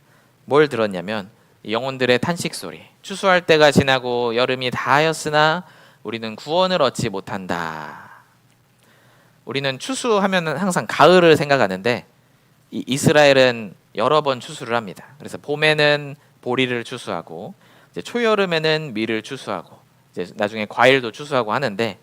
뭘 들었냐면 영혼들의 탄식 소리. 추수할 때가 지나고 여름이 다하였으나 우리는 구원을 얻지 못한다. 우리는 추수하면 항상 가을을 생각하는데 이 이스라엘은 여러 번 추수를 합니다. 그래서 봄에는 보리를 추수하고 이제 초여름에는 밀을 추수하고 이제 나중에 과일도 추수하고 하는데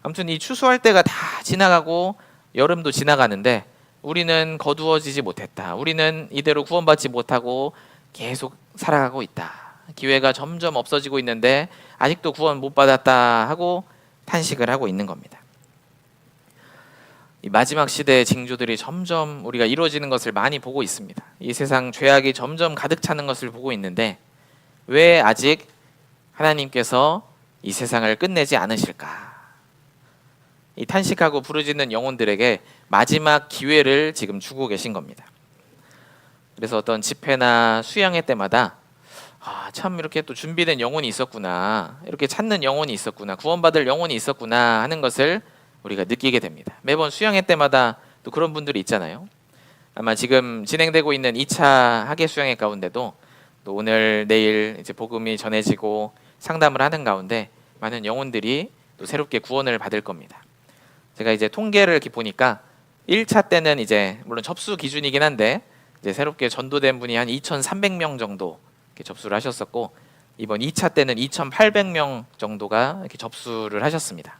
아무튼 이 추수할 때가 다 지나가고 여름도 지나가는데 우리는 거두어지지 못했다. 우리는 이대로 구원받지 못하고 계속 살아가고 있다. 기회가 점점 없어지고 있는데 아직도 구원 못 받았다 하고 탄식을 하고 있는 겁니다. 이 마지막 시대의 징조들이 점점 우리가 이루어지는 것을 많이 보고 있습니다. 이 세상 죄악이 점점 가득 차는 것을 보고 있는데 왜 아직 하나님께서 이 세상을 끝내지 않으실까? 이 탄식하고 부르짖는 영혼들에게 마지막 기회를 지금 주고 계신 겁니다. 그래서 어떤 집회나 수양회 때마다 참 이렇게 또 준비된 영혼이 있었구나, 이렇게 찾는 영혼이 있었구나, 구원받을 영혼이 있었구나 하는 것을 우리가 느끼게 됩니다. 매번 수양회 때마다 또 그런 분들이 있잖아요. 아마 지금 진행되고 있는 2차 학예 수양회 가운데도 또 오늘 내일 이제 복음이 전해지고 상담을 하는 가운데 많은 영혼들이 또 새롭게 구원을 받을 겁니다. 제가 이제 통계를 이렇게 보니까 1차 때는 이제 물론 접수 기준이긴 한데 이제 새롭게 전도된 분이 한 2,300명 정도 이렇게 접수를 하셨었고 이번 2차 때는 2,800명 정도가 이렇게 접수를 하셨습니다.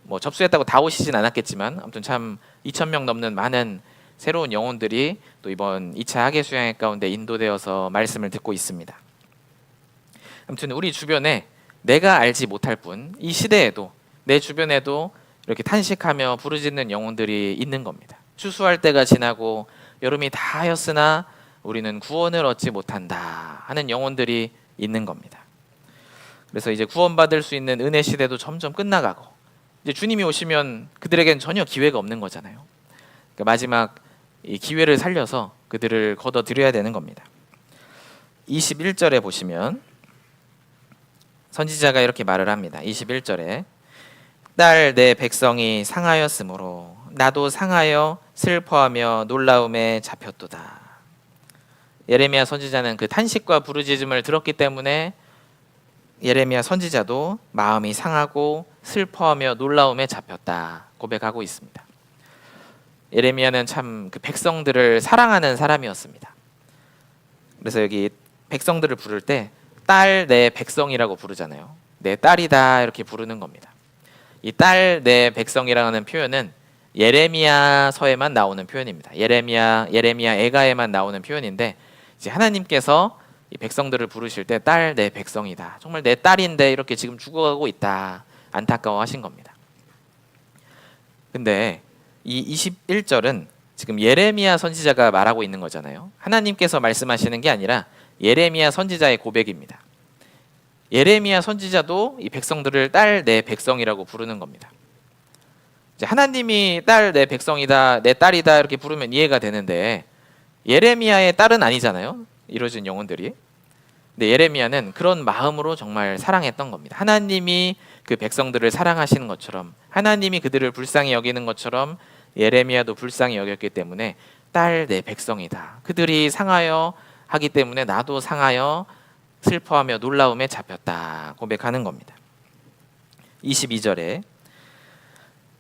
뭐 접수했다고 다 오시진 않았겠지만 아무튼 참 2,000명 넘는 많은 새로운 영혼들이 또 이번 2차 학예 수양회 가운데 인도되어서 말씀을 듣고 있습니다. 아무튼 우리 주변에 내가 알지 못할 뿐 이 시대에도 내 주변에도 이렇게 탄식하며 부르짖는 영혼들이 있는 겁니다. 추수할 때가 지나고 여름이 다하였으나 우리는 구원을 얻지 못한다 하는 영혼들이 있는 겁니다. 그래서 이제 구원받을 수 있는 은혜 시대도 점점 끝나가고 이제 주님이 오시면 그들에겐 전혀 기회가 없는 거잖아요. 그러니까 마지막 이 기회를 살려서 그들을 걷어들여야 되는 겁니다. 21절에 보시면 선지자가 이렇게 말을 합니다. 21절에 딸 내 백성이 상하였으므로 나도 상하여 슬퍼하며 놀라움에 잡혔도다. 예레미야 선지자는 그 탄식과 부르짖음을 들었기 때문에 예레미야 선지자도 마음이 상하고 슬퍼하며 놀라움에 잡혔다. 고백하고 있습니다. 예레미야는 참 그 백성들을 사랑하는 사람이었습니다. 그래서 여기 백성들을 부를 때 딸 내 백성이라고 부르잖아요. 내 딸이다 이렇게 부르는 겁니다. 이 딸 내 백성이라는 표현은 예레미야서에만 나오는 표현입니다. 예레미야 애가에만 나오는 표현인데 이제 하나님께서 이 백성들을 부르실 때 딸 내 백성이다. 정말 내 딸인데 이렇게 지금 죽어가고 있다. 안타까워하신 겁니다. 근데 이 21절은 지금 예레미야 선지자가 말하고 있는 거잖아요. 하나님께서 말씀하시는 게 아니라 예레미야 선지자의 고백입니다. 예레미야 선지자도 이 백성들을 딸 내 백성이라고 부르는 겁니다. 이제 하나님이 딸 내 백성이다, 내 딸이다 이렇게 부르면 이해가 되는데 예레미야의 딸은 아니잖아요. 이루어진 영혼들이. 근데 예레미야는 그런 마음으로 정말 사랑했던 겁니다. 하나님이 그 백성들을 사랑하시는 것처럼, 하나님이 그들을 불쌍히 여기는 것처럼 예레미야도 불쌍히 여겼기 때문에 딸 내 백성이다. 그들이 상하여 하기 때문에 나도 상하여 슬퍼하며 놀라움에 잡혔다. 고백하는 겁니다. 22절에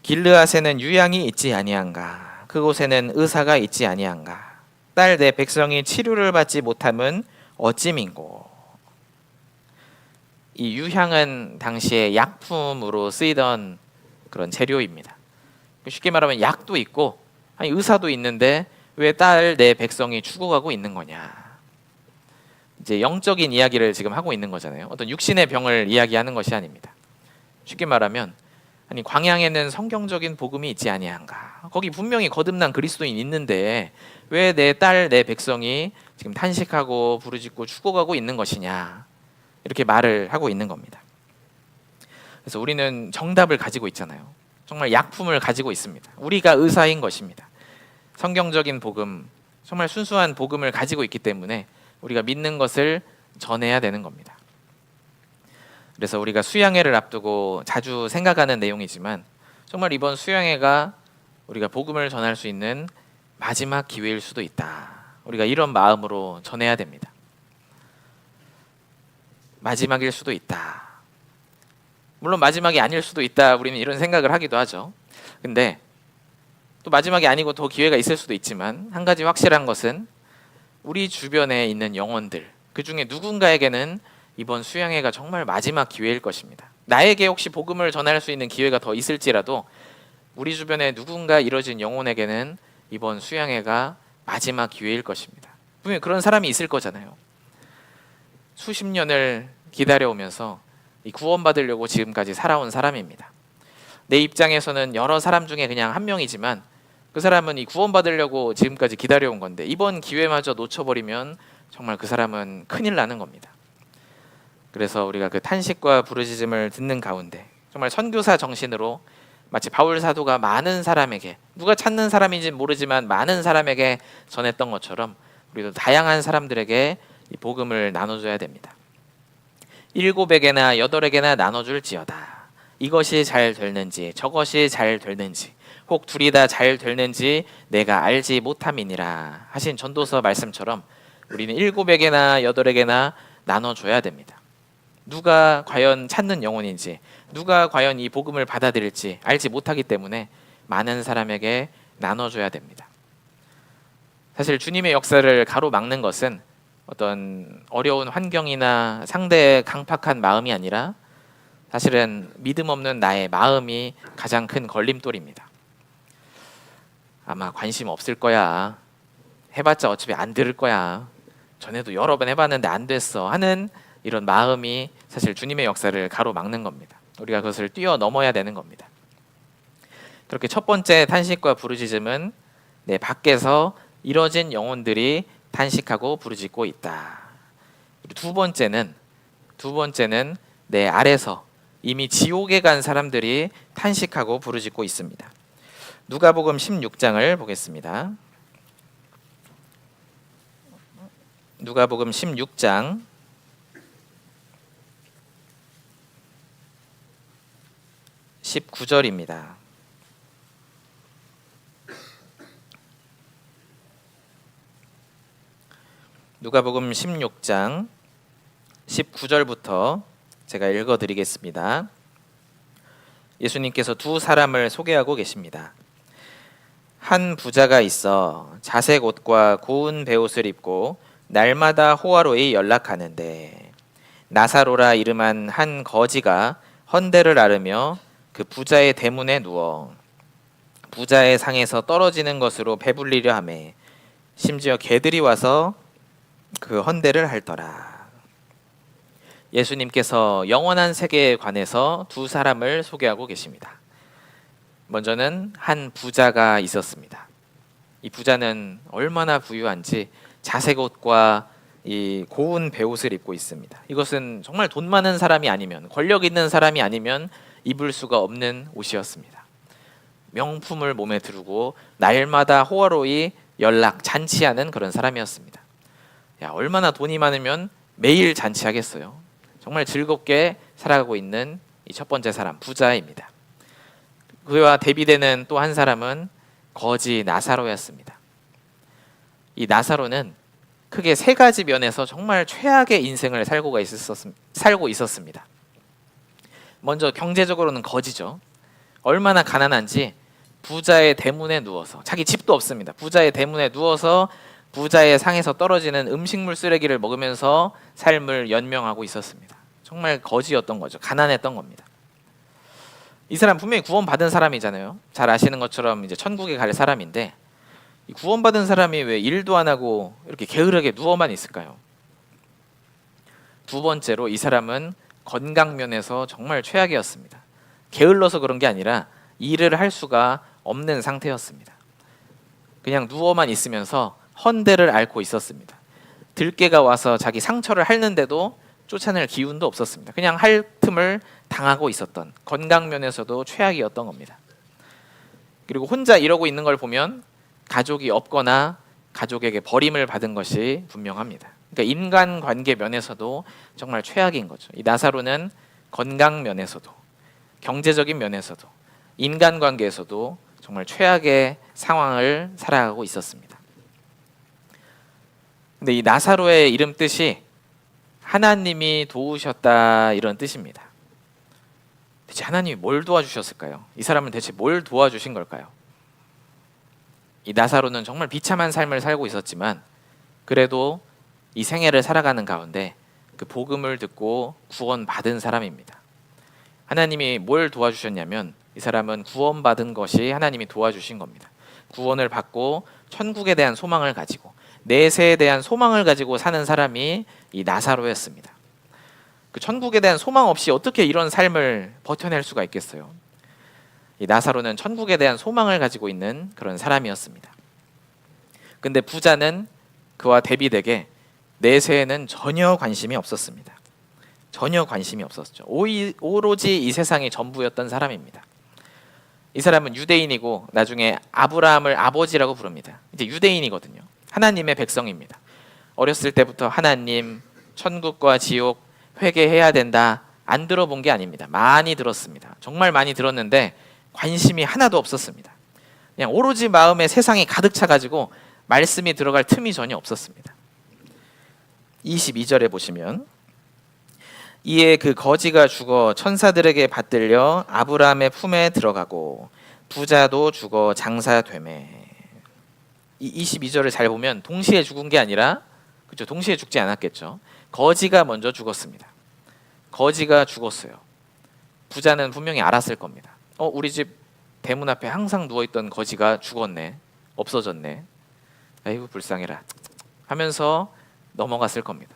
길르앗에는 유양이 있지 아니한가? 그곳에는 의사가 있지 아니한가? 딸 내 백성이 치료를 받지 못함은 어찌민고? 이 유향은 당시에 약품으로 쓰이던 그런 재료입니다. 쉽게 말하면 약도 있고 아니 의사도 있는데 왜 딸 내 백성이 죽어가고 있는 거냐? 이제 영적인 이야기를 지금 하고 있는 거잖아요. 어떤 육신의 병을 이야기하는 것이 아닙니다. 쉽게 말하면 아니 광야에는 성경적인 복음이 있지 아니한가? 거기 분명히 거듭난 그리스도인 있는데 왜 내 딸 내 백성이 지금 탄식하고 부르짖고 죽어가고 있는 것이냐? 이렇게 말을 하고 있는 겁니다. 그래서 우리는 정답을 가지고 있잖아요. 정말 약품을 가지고 있습니다. 우리가 의사인 것입니다. 성경적인 복음, 정말 순수한 복음을 가지고 있기 때문에 우리가 믿는 것을 전해야 되는 겁니다. 그래서 우리가 수양회를 앞두고 자주 생각하는 내용이지만 정말 이번 수양회가 우리가 복음을 전할 수 있는 마지막 기회일 수도 있다. 우리가 이런 마음으로 전해야 됩니다. 마지막일 수도 있다. 물론 마지막이 아닐 수도 있다. 우리는 이런 생각을 하기도 하죠. 근데 또 마지막이 아니고 더 기회가 있을 수도 있지만 한 가지 확실한 것은 우리 주변에 있는 영혼들, 그 중에 누군가에게는 이번 수양회가 정말 마지막 기회일 것입니다. 나에게 혹시 복음을 전할 수 있는 기회가 더 있을지라도 우리 주변에 누군가 이뤄진 영혼에게는 이번 수양회가 마지막 기회일 것입니다. 분명히 그런 사람이 있을 거잖아요. 수십 년을 기다려오면서 이 구원받으려고 지금까지 살아온 사람입니다. 내 입장에서는 여러 사람 중에 그냥 한 명이지만 그 사람은 이 구원받으려고 지금까지 기다려온 건데 이번 기회마저 놓쳐버리면 정말 그 사람은 큰일 나는 겁니다. 그래서 우리가 그 탄식과 부르짖음을 듣는 가운데 정말 선교사 정신으로 마치 바울 사도가 많은 사람에게, 누가 찾는 사람인지는 모르지만 많은 사람에게 전했던 것처럼 우리도 다양한 사람들에게 이 복음을 나눠줘야 됩니다. 7에게나 8에게나 나눠줄지어다. 이것이 잘 됐는지 저것이 잘 됐는지 혹 둘이 다 잘 됐는지 내가 알지 못함이니라 하신 전도서 말씀처럼 우리는 7에게나 8에게나 나눠줘야 됩니다. 누가 과연 찾는 영혼인지, 누가 과연 이 복음을 받아들일지 알지 못하기 때문에 많은 사람에게 나눠줘야 됩니다. 사실 주님의 역사를 가로막는 것은 어떤 어려운 환경이나 상대의 강팍한 마음이 아니라 사실은 믿음 없는 나의 마음이 가장 큰 걸림돌입니다. 아마 관심 없을 거야. 해봤자 어차피 안 들을 거야. 전에도 여러 번 해봤는데 안 됐어 하는 이런 마음이 사실 주님의 역사를 가로막는 겁니다. 우리가 그것을 뛰어넘어야 되는 겁니다. 그렇게 첫 번째 탄식과 부르짖음은 내 밖에서 이뤄진 영혼들이 탄식하고 부르짖고 있다. 두 번째는 내 아래서 이미 지옥에 간 사람들이 탄식하고 부르짖고 있습니다. 누가복음 16장을 보겠습니다. 누가복음 16장 19절입니다. 누가복음 16장 19절부터 제가 읽어드리겠습니다. 예수님께서 두 사람을 소개하고 계십니다. 한 부자가 있어 자색 옷과 고운 베옷을 입고 날마다 호화로이 연락하는데 나사로라 이름한 한 거지가 헌대를 앓으며 그 부자의 대문에 누워 부자의 상에서 떨어지는 것으로 배불리려 하매 심지어 개들이 와서 그 헌대를 핥더라. 예수님께서 영원한 세계에 관해서 두 사람을 소개하고 계십니다. 먼저는 한 부자가 있었습니다. 이 부자는 얼마나 부유한지 자색 옷과 이 고운 베옷을 입고 있습니다. 이것은 정말 돈 많은 사람이 아니면, 권력 있는 사람이 아니면 입을 수가 없는 옷이었습니다. 명품을 몸에 두르고 날마다 호화로이 연락 잔치하는 그런 사람이었습니다. 야, 얼마나 돈이 많으면 매일 잔치하겠어요. 정말 즐겁게 살아가고 있는 이 첫 번째 사람, 부자입니다. 그와 대비되는 또 한 사람은 거지 나사로였습니다. 이 나사로는 크게 세 가지 면에서 정말 최악의 인생을 살고 있었습니다. 먼저 경제적으로는 거지죠. 얼마나 가난한지 부자의 대문에 누워서, 자기 집도 없습니다. 부자의 대문에 누워서 부자의 상에서 떨어지는 음식물 쓰레기를 먹으면서 삶을 연명하고 있었습니다. 정말 거지였던 거죠. 가난했던 겁니다. 이 사람 분명히 구원받은 사람이잖아요. 잘 아시는 것처럼 이제 천국에 갈 사람인데, 이 구원받은 사람이 왜 일도 안 하고 이렇게 게으르게 누워만 있을까요? 두 번째로 이 사람은 건강 면에서 정말 최악이었습니다. 게을러서 그런 게 아니라 일을 할 수가 없는 상태였습니다. 그냥 누워만 있으면서 헌대를 앓고 있었습니다. 들깨가 와서 자기 상처를 핥는데도 쫓아낼 기운도 없었습니다. 그냥 할 틈을 당하고 있었던, 건강 면에서도 최악이었던 겁니다. 그리고 혼자 이러고 있는 걸 보면 가족이 없거나 가족에게 버림을 받은 것이 분명합니다. 그러니까 인간관계 면에서도 정말 최악인 거죠. 이 나사로는 건강 면에서도, 경제적인 면에서도, 인간관계에서도 정말 최악의 상황을 살아가고 있었습니다. 근데 이 나사로의 이름 뜻이 하나님이 도우셨다, 이런 뜻입니다. 대체 하나님이 뭘 도와주셨을까요? 이 사람은 대체 뭘 도와주신 걸까요? 이 나사로는 정말 비참한 삶을 살고 있었지만 그래도 이 생애를 살아가는 가운데 그 복음을 듣고 구원받은 사람입니다. 하나님이 뭘 도와주셨냐면 이 사람은 구원받은 것이 하나님이 도와주신 겁니다. 구원을 받고 천국에 대한 소망을 가지고 내세에 대한 소망을 가지고 사는 사람이 이 나사로였습니다. 그 천국에 대한 소망 없이 어떻게 이런 삶을 버텨낼 수가 있겠어요? 이 나사로는 천국에 대한 소망을 가지고 있는 그런 사람이었습니다. 근데 부자는 그와 대비되게 내세에는 전혀 관심이 없었습니다. 전혀 관심이 없었죠. 오로지 이 세상이 전부였던 사람입니다. 이 사람은 유대인이고 나중에 아브라함을 아버지라고 부릅니다. 이제 유대인이거든요. 하나님의 백성입니다. 어렸을 때부터 하나님, 천국과 지옥 회개해야 된다, 안 들어본 게 아닙니다. 많이 들었습니다. 정말 많이 들었는데 관심이 하나도 없었습니다. 그냥 오로지 마음에 세상이 가득 차가지고 말씀이 들어갈 틈이 전혀 없었습니다. 22절에 보시면 이에 그 거지가 죽어 천사들에게 받들려 아브라함의 품에 들어가고 부자도 죽어 장사되매. 이 22절을 잘 보면 동시에 죽은 게 아니라, 그렇죠, 동시에 죽지 않았겠죠. 거지가 먼저 죽었습니다. 거지가 죽었어요. 부자는 분명히 알았을 겁니다. 우리 집 대문 앞에 항상 누워있던 거지가 죽었네, 없어졌네, 아이고 불쌍해라 하면서 넘어갔을 겁니다.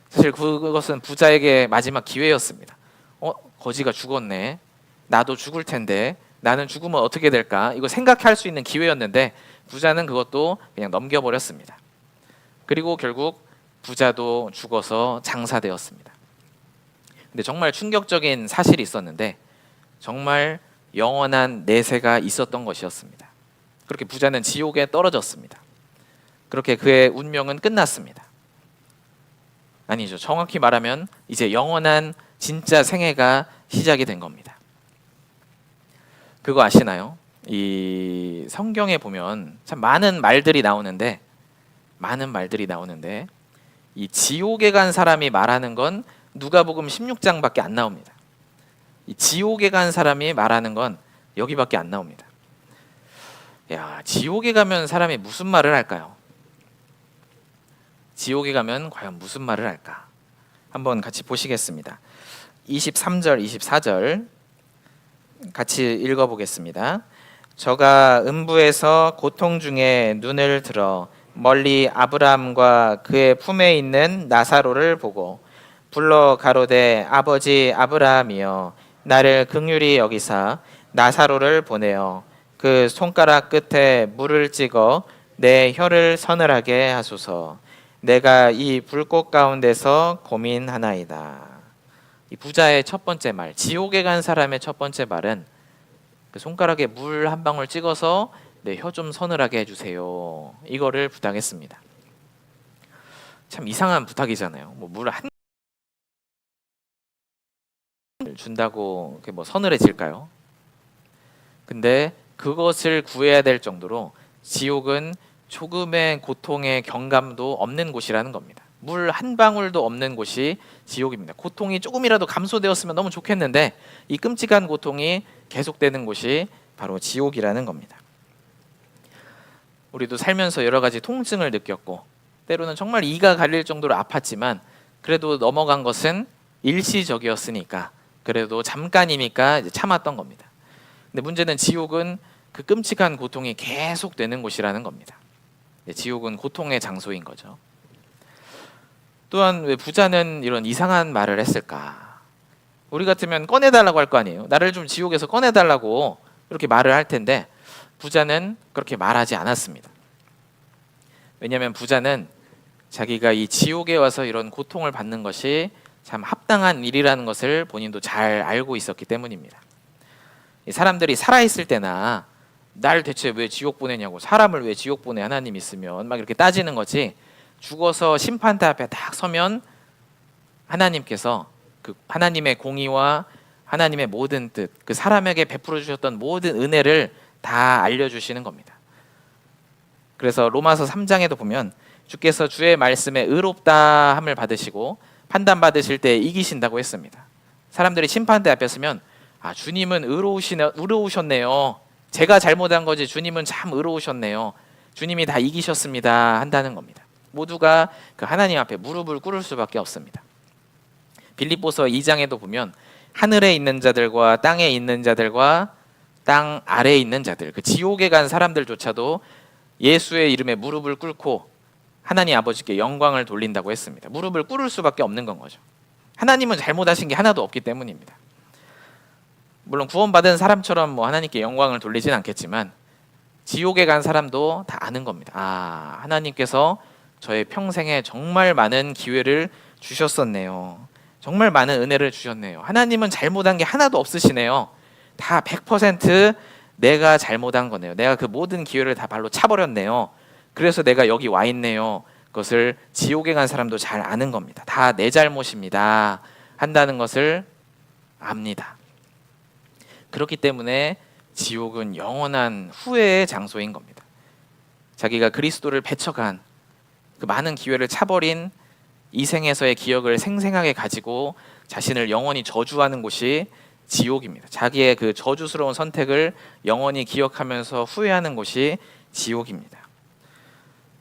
사실 그것은 부자에게 마지막 기회였습니다. 거지가 죽었네, 나도 죽을 텐데 나는 죽으면 어떻게 될까, 이거 생각할 수 있는 기회였는데 부자는 그것도 그냥 넘겨버렸습니다. 그리고 결국 부자도 죽어서 장사되었습니다. 근데 정말 충격적인 사실이 있었는데 정말 영원한 내세가 있었던 것이었습니다. 그렇게 부자는 지옥에 떨어졌습니다. 그렇게 그의 운명은 끝났습니다. 아니죠. 정확히 말하면 이제 영원한 진짜 생애가 시작이 된 겁니다. 그거 아시나요? 이 성경에 보면 참 많은 말들이 나오는데 이 지옥에 간 사람이 말하는 건 누가복음 16장밖에 안 나옵니다. 이 지옥에 간 사람이 말하는 건 여기밖에 안 나옵니다. 야, 지옥에 가면 사람이 무슨 말을 할까요? 지옥에 가면 과연 무슨 말을 할까? 한번 같이 보시겠습니다. 23절, 24절 같이 읽어보겠습니다. 저가 음부에서 고통 중에 눈을 들어 멀리 아브라함과 그의 품에 있는 나사로를 보고 불러 가로되 아버지 아브라함이여 나를 긍휼히 여기사 나사로를 보내어 그 손가락 끝에 물을 찍어 내 혀를 서늘하게 하소서. 내가 이 불꽃 가운데서 고민하나이다. 이 부자의 첫 번째 말, 지옥에 간 사람의 첫 번째 말은 그 손가락에 물 한 방울 찍어서 내 혀 좀 서늘하게 해주세요. 이거를 부탁했습니다. 참 이상한 부탁이잖아요. 뭐 물 한 준다고 뭐 서늘해질까요? 근데 그것을 구해야 될 정도로 지옥은 조금의 고통의 경감도 없는 곳이라는 겁니다. 물 한 방울도 없는 곳이 지옥입니다. 고통이 조금이라도 감소되었으면 너무 좋겠는데 이 끔찍한 고통이 계속되는 곳이 바로 지옥이라는 겁니다. 우리도 살면서 여러 가지 통증을 느꼈고 때로는 정말 이가 갈릴 정도로 아팠지만 그래도 넘어간 것은 일시적이었으니까 그래도 잠깐이니까 이제 참았던 겁니다. 근데 문제는 지옥은 그 끔찍한 고통이 계속되는 곳이라는 겁니다. 지옥은 고통의 장소인 거죠. 또한 왜 부자는 이런 이상한 말을 했을까? 우리 같으면 꺼내달라고 할 거 아니에요. 나를 좀 지옥에서 꺼내달라고 이렇게 말을 할 텐데 부자는 그렇게 말하지 않았습니다. 왜냐하면 부자는 자기가 이 지옥에 와서 이런 고통을 받는 것이 참 합당한 일이라는 것을 본인도 잘 알고 있었기 때문입니다. 사람들이 살아있을 때나 날 대체 왜 지옥 보내냐고, 사람을 왜 지옥 보내, 하나님 있으면 막 이렇게 따지는 거지, 죽어서 심판대 앞에 딱 서면 하나님께서 그 하나님의 공의와 하나님의 모든 뜻, 그 사람에게 베풀어 주셨던 모든 은혜를 다 알려주시는 겁니다. 그래서 로마서 3장에도 보면 주께서 주의 말씀에 의롭다 함을 받으시고 판단 받으실 때 이기신다고 했습니다. 사람들이 심판대 앞에 서면 아, 주님은 의로우셨네요. 제가 잘못한 거지 주님은 참 의로우셨네요. 주님이 다 이기셨습니다 한다는 겁니다. 모두가 그 하나님 앞에 무릎을 꿇을 수밖에 없습니다. 빌립보서 2장에도 보면 하늘에 있는 자들과 땅에 있는 자들과 땅 아래에 있는 자들, 그 지옥에 간 사람들조차도 예수의 이름에 무릎을 꿇고 하나님 아버지께 영광을 돌린다고 했습니다. 무릎을 꿇을 수밖에 없는 건 거죠. 하나님은 잘못하신 게 하나도 없기 때문입니다. 물론 구원받은 사람처럼 뭐 하나님께 영광을 돌리진 않겠지만 지옥에 간 사람도 다 아는 겁니다. 아, 하나님께서 저의 평생에 정말 많은 기회를 주셨었네요. 정말 많은 은혜를 주셨네요. 하나님은 잘못한 게 하나도 없으시네요. 다 100% 내가 잘못한 거네요. 내가 그 모든 기회를 다 발로 차버렸네요. 그래서 내가 여기 와 있네요. 그것을 지옥에 간 사람도 잘 아는 겁니다. 다 내 잘못입니다 한다는 것을 압니다. 그렇기 때문에 지옥은 영원한 후회의 장소인 겁니다. 자기가 그리스도를 배척한 그 많은 기회를 차버린 이 생에서의 기억을 생생하게 가지고 자신을 영원히 저주하는 곳이 지옥입니다. 자기의 그 저주스러운 선택을 영원히 기억하면서 후회하는 곳이 지옥입니다.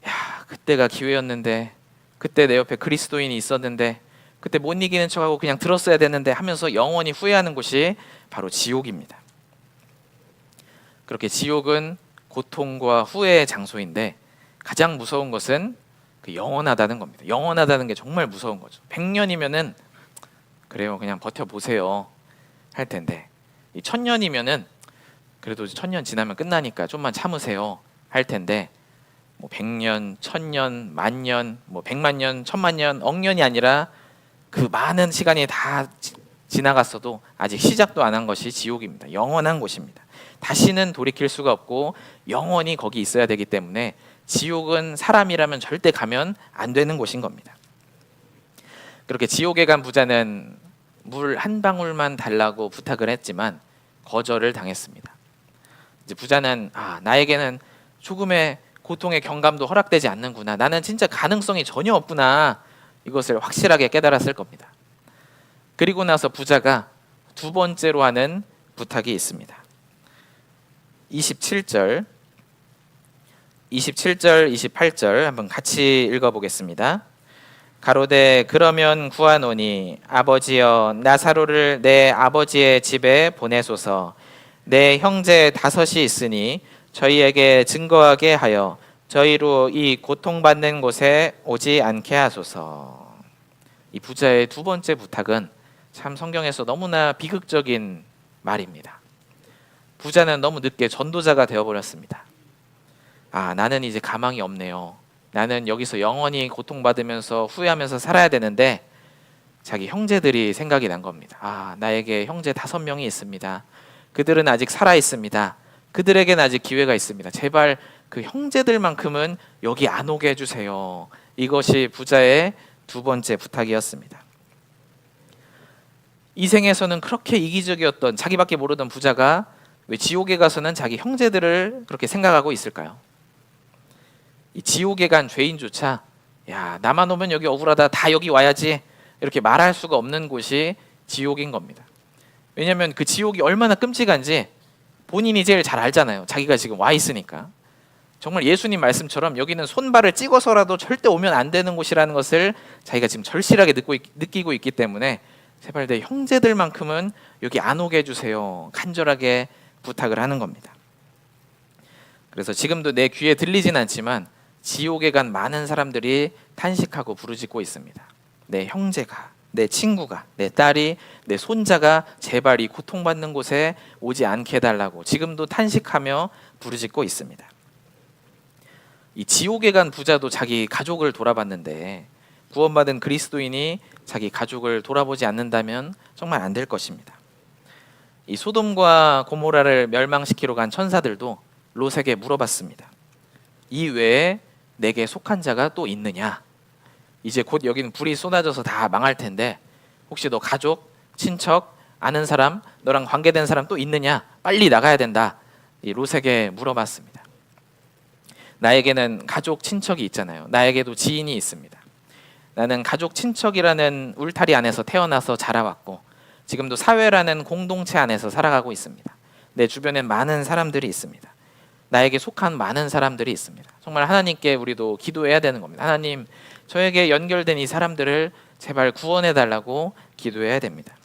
야, 그때가 기회였는데, 그때 내 옆에 그리스도인이 있었는데, 그때 못 이기는 척하고 그냥 들었어야 되는데 하면서 영원히 후회하는 곳이 바로 지옥입니다. 그렇게 지옥은 고통과 후회의 장소인데 가장 무서운 것은 그 영원하다는 겁니다. 영원하다는 게 정말 무서운 거죠. 100년이면은 그래요, 그냥 버텨보세요 할 텐데 이 1000년이면은 그래도 1000년 지나면 끝나니까 좀만 참으세요 할 텐데 뭐 100년, 1000년, 만년, 뭐 100만 년, 1000만 년, 억년이 아니라 그 많은 시간이 다 지나갔어도 아직 시작도 안 한 것이 지옥입니다. 영원한 곳입니다. 다시는 돌이킬 수가 없고 영원히 거기 있어야 되기 때문에 지옥은 사람이라면 절대 가면 안 되는 곳인 겁니다. 그렇게 지옥에 간 부자는 물 한 방울만 달라고 부탁을 했지만 거절을 당했습니다. 이제 부자는 나에게는 조금의 고통의 경감도 허락되지 않는구나. 나는 진짜 가능성이 전혀 없구나. 이것을 확실하게 깨달았을 겁니다. 그리고 나서 부자가 두 번째로 하는 부탁이 있습니다. 27절, 28절 한번 같이 읽어보겠습니다. 가로되 그러면 구하노니 아버지여 나사로를 내 아버지의 집에 보내소서. 내 형제 5이 있으니 저희에게 증거하게 하여 저희로 이 고통받는 곳에 오지 않게 하소서. 이 부자의 두 번째 부탁은 참 성경에서 너무나 비극적인 말입니다. 부자는 너무 늦게 전도자가 되어버렸습니다. 나는 이제 가망이 없네요. 나는 여기서 영원히 고통받으면서 후회하면서 살아야 되는데 자기 형제들이 생각이 난 겁니다. 나에게 형제 5명이 있습니다. 그들은 아직 살아 있습니다. 그들에게는 아직 기회가 있습니다. 제발 그 형제들만큼은 여기 안 오게 해주세요. 이것이 부자의 두 번째 부탁이었습니다. 이 생에서는 그렇게 이기적이었던 자기밖에 모르던 부자가 왜 지옥에 가서는 자기 형제들을 그렇게 생각하고 있을까요? 이 지옥에 간 죄인조차 나만 오면 여기 억울하다, 다 여기 와야지 이렇게 말할 수가 없는 곳이 지옥인 겁니다. 왜냐하면 그 지옥이 얼마나 끔찍한지 본인이 제일 잘 알잖아요. 자기가 지금 와 있으니까. 정말 예수님 말씀처럼 여기는 손발을 찍어서라도 절대 오면 안 되는 곳이라는 것을 자기가 지금 절실하게 느끼고 있기 때문에 제발 내 형제들만큼은 여기 안 오게 해주세요. 간절하게 부탁을 하는 겁니다. 그래서 지금도 내 귀에 들리진 않지만 지옥에 간 많은 사람들이 탄식하고 부르짖고 있습니다. 내 형제가, 내 친구가, 내 딸이, 내 손자가 제발 이 고통받는 곳에 오지 않게 해달라고 지금도 탄식하며 부르짖고 있습니다. 이 지옥에 간 부자도 자기 가족을 돌아봤는데 구원받은 그리스도인이 자기 가족을 돌아보지 않는다면 정말 안 될 것입니다. 이 소돔과 고모라를 멸망시키러 간 천사들도 롯에게 물어봤습니다. 이 외에 내게 속한 자가 또 있느냐? 이제 곧 여기는 불이 쏟아져서 다 망할 텐데 혹시 너 가족, 친척, 아는 사람, 너랑 관계된 사람 또 있느냐? 빨리 나가야 된다. 이 롯에게 물어봤습니다. 나에게는 가족, 친척이 있잖아요. 나에게도 지인이 있습니다. 나는 가족, 친척이라는 울타리 안에서 태어나서 자라왔고 지금도 사회라는 공동체 안에서 살아가고 있습니다. 내 주변엔 많은 사람들이 있습니다. 나에게 속한 많은 사람들이 있습니다. 정말 하나님께 우리도 기도해야 되는 겁니다. 하나님, 저에게 연결된 이 사람들을 제발 구원해 달라고 기도해야 됩니다.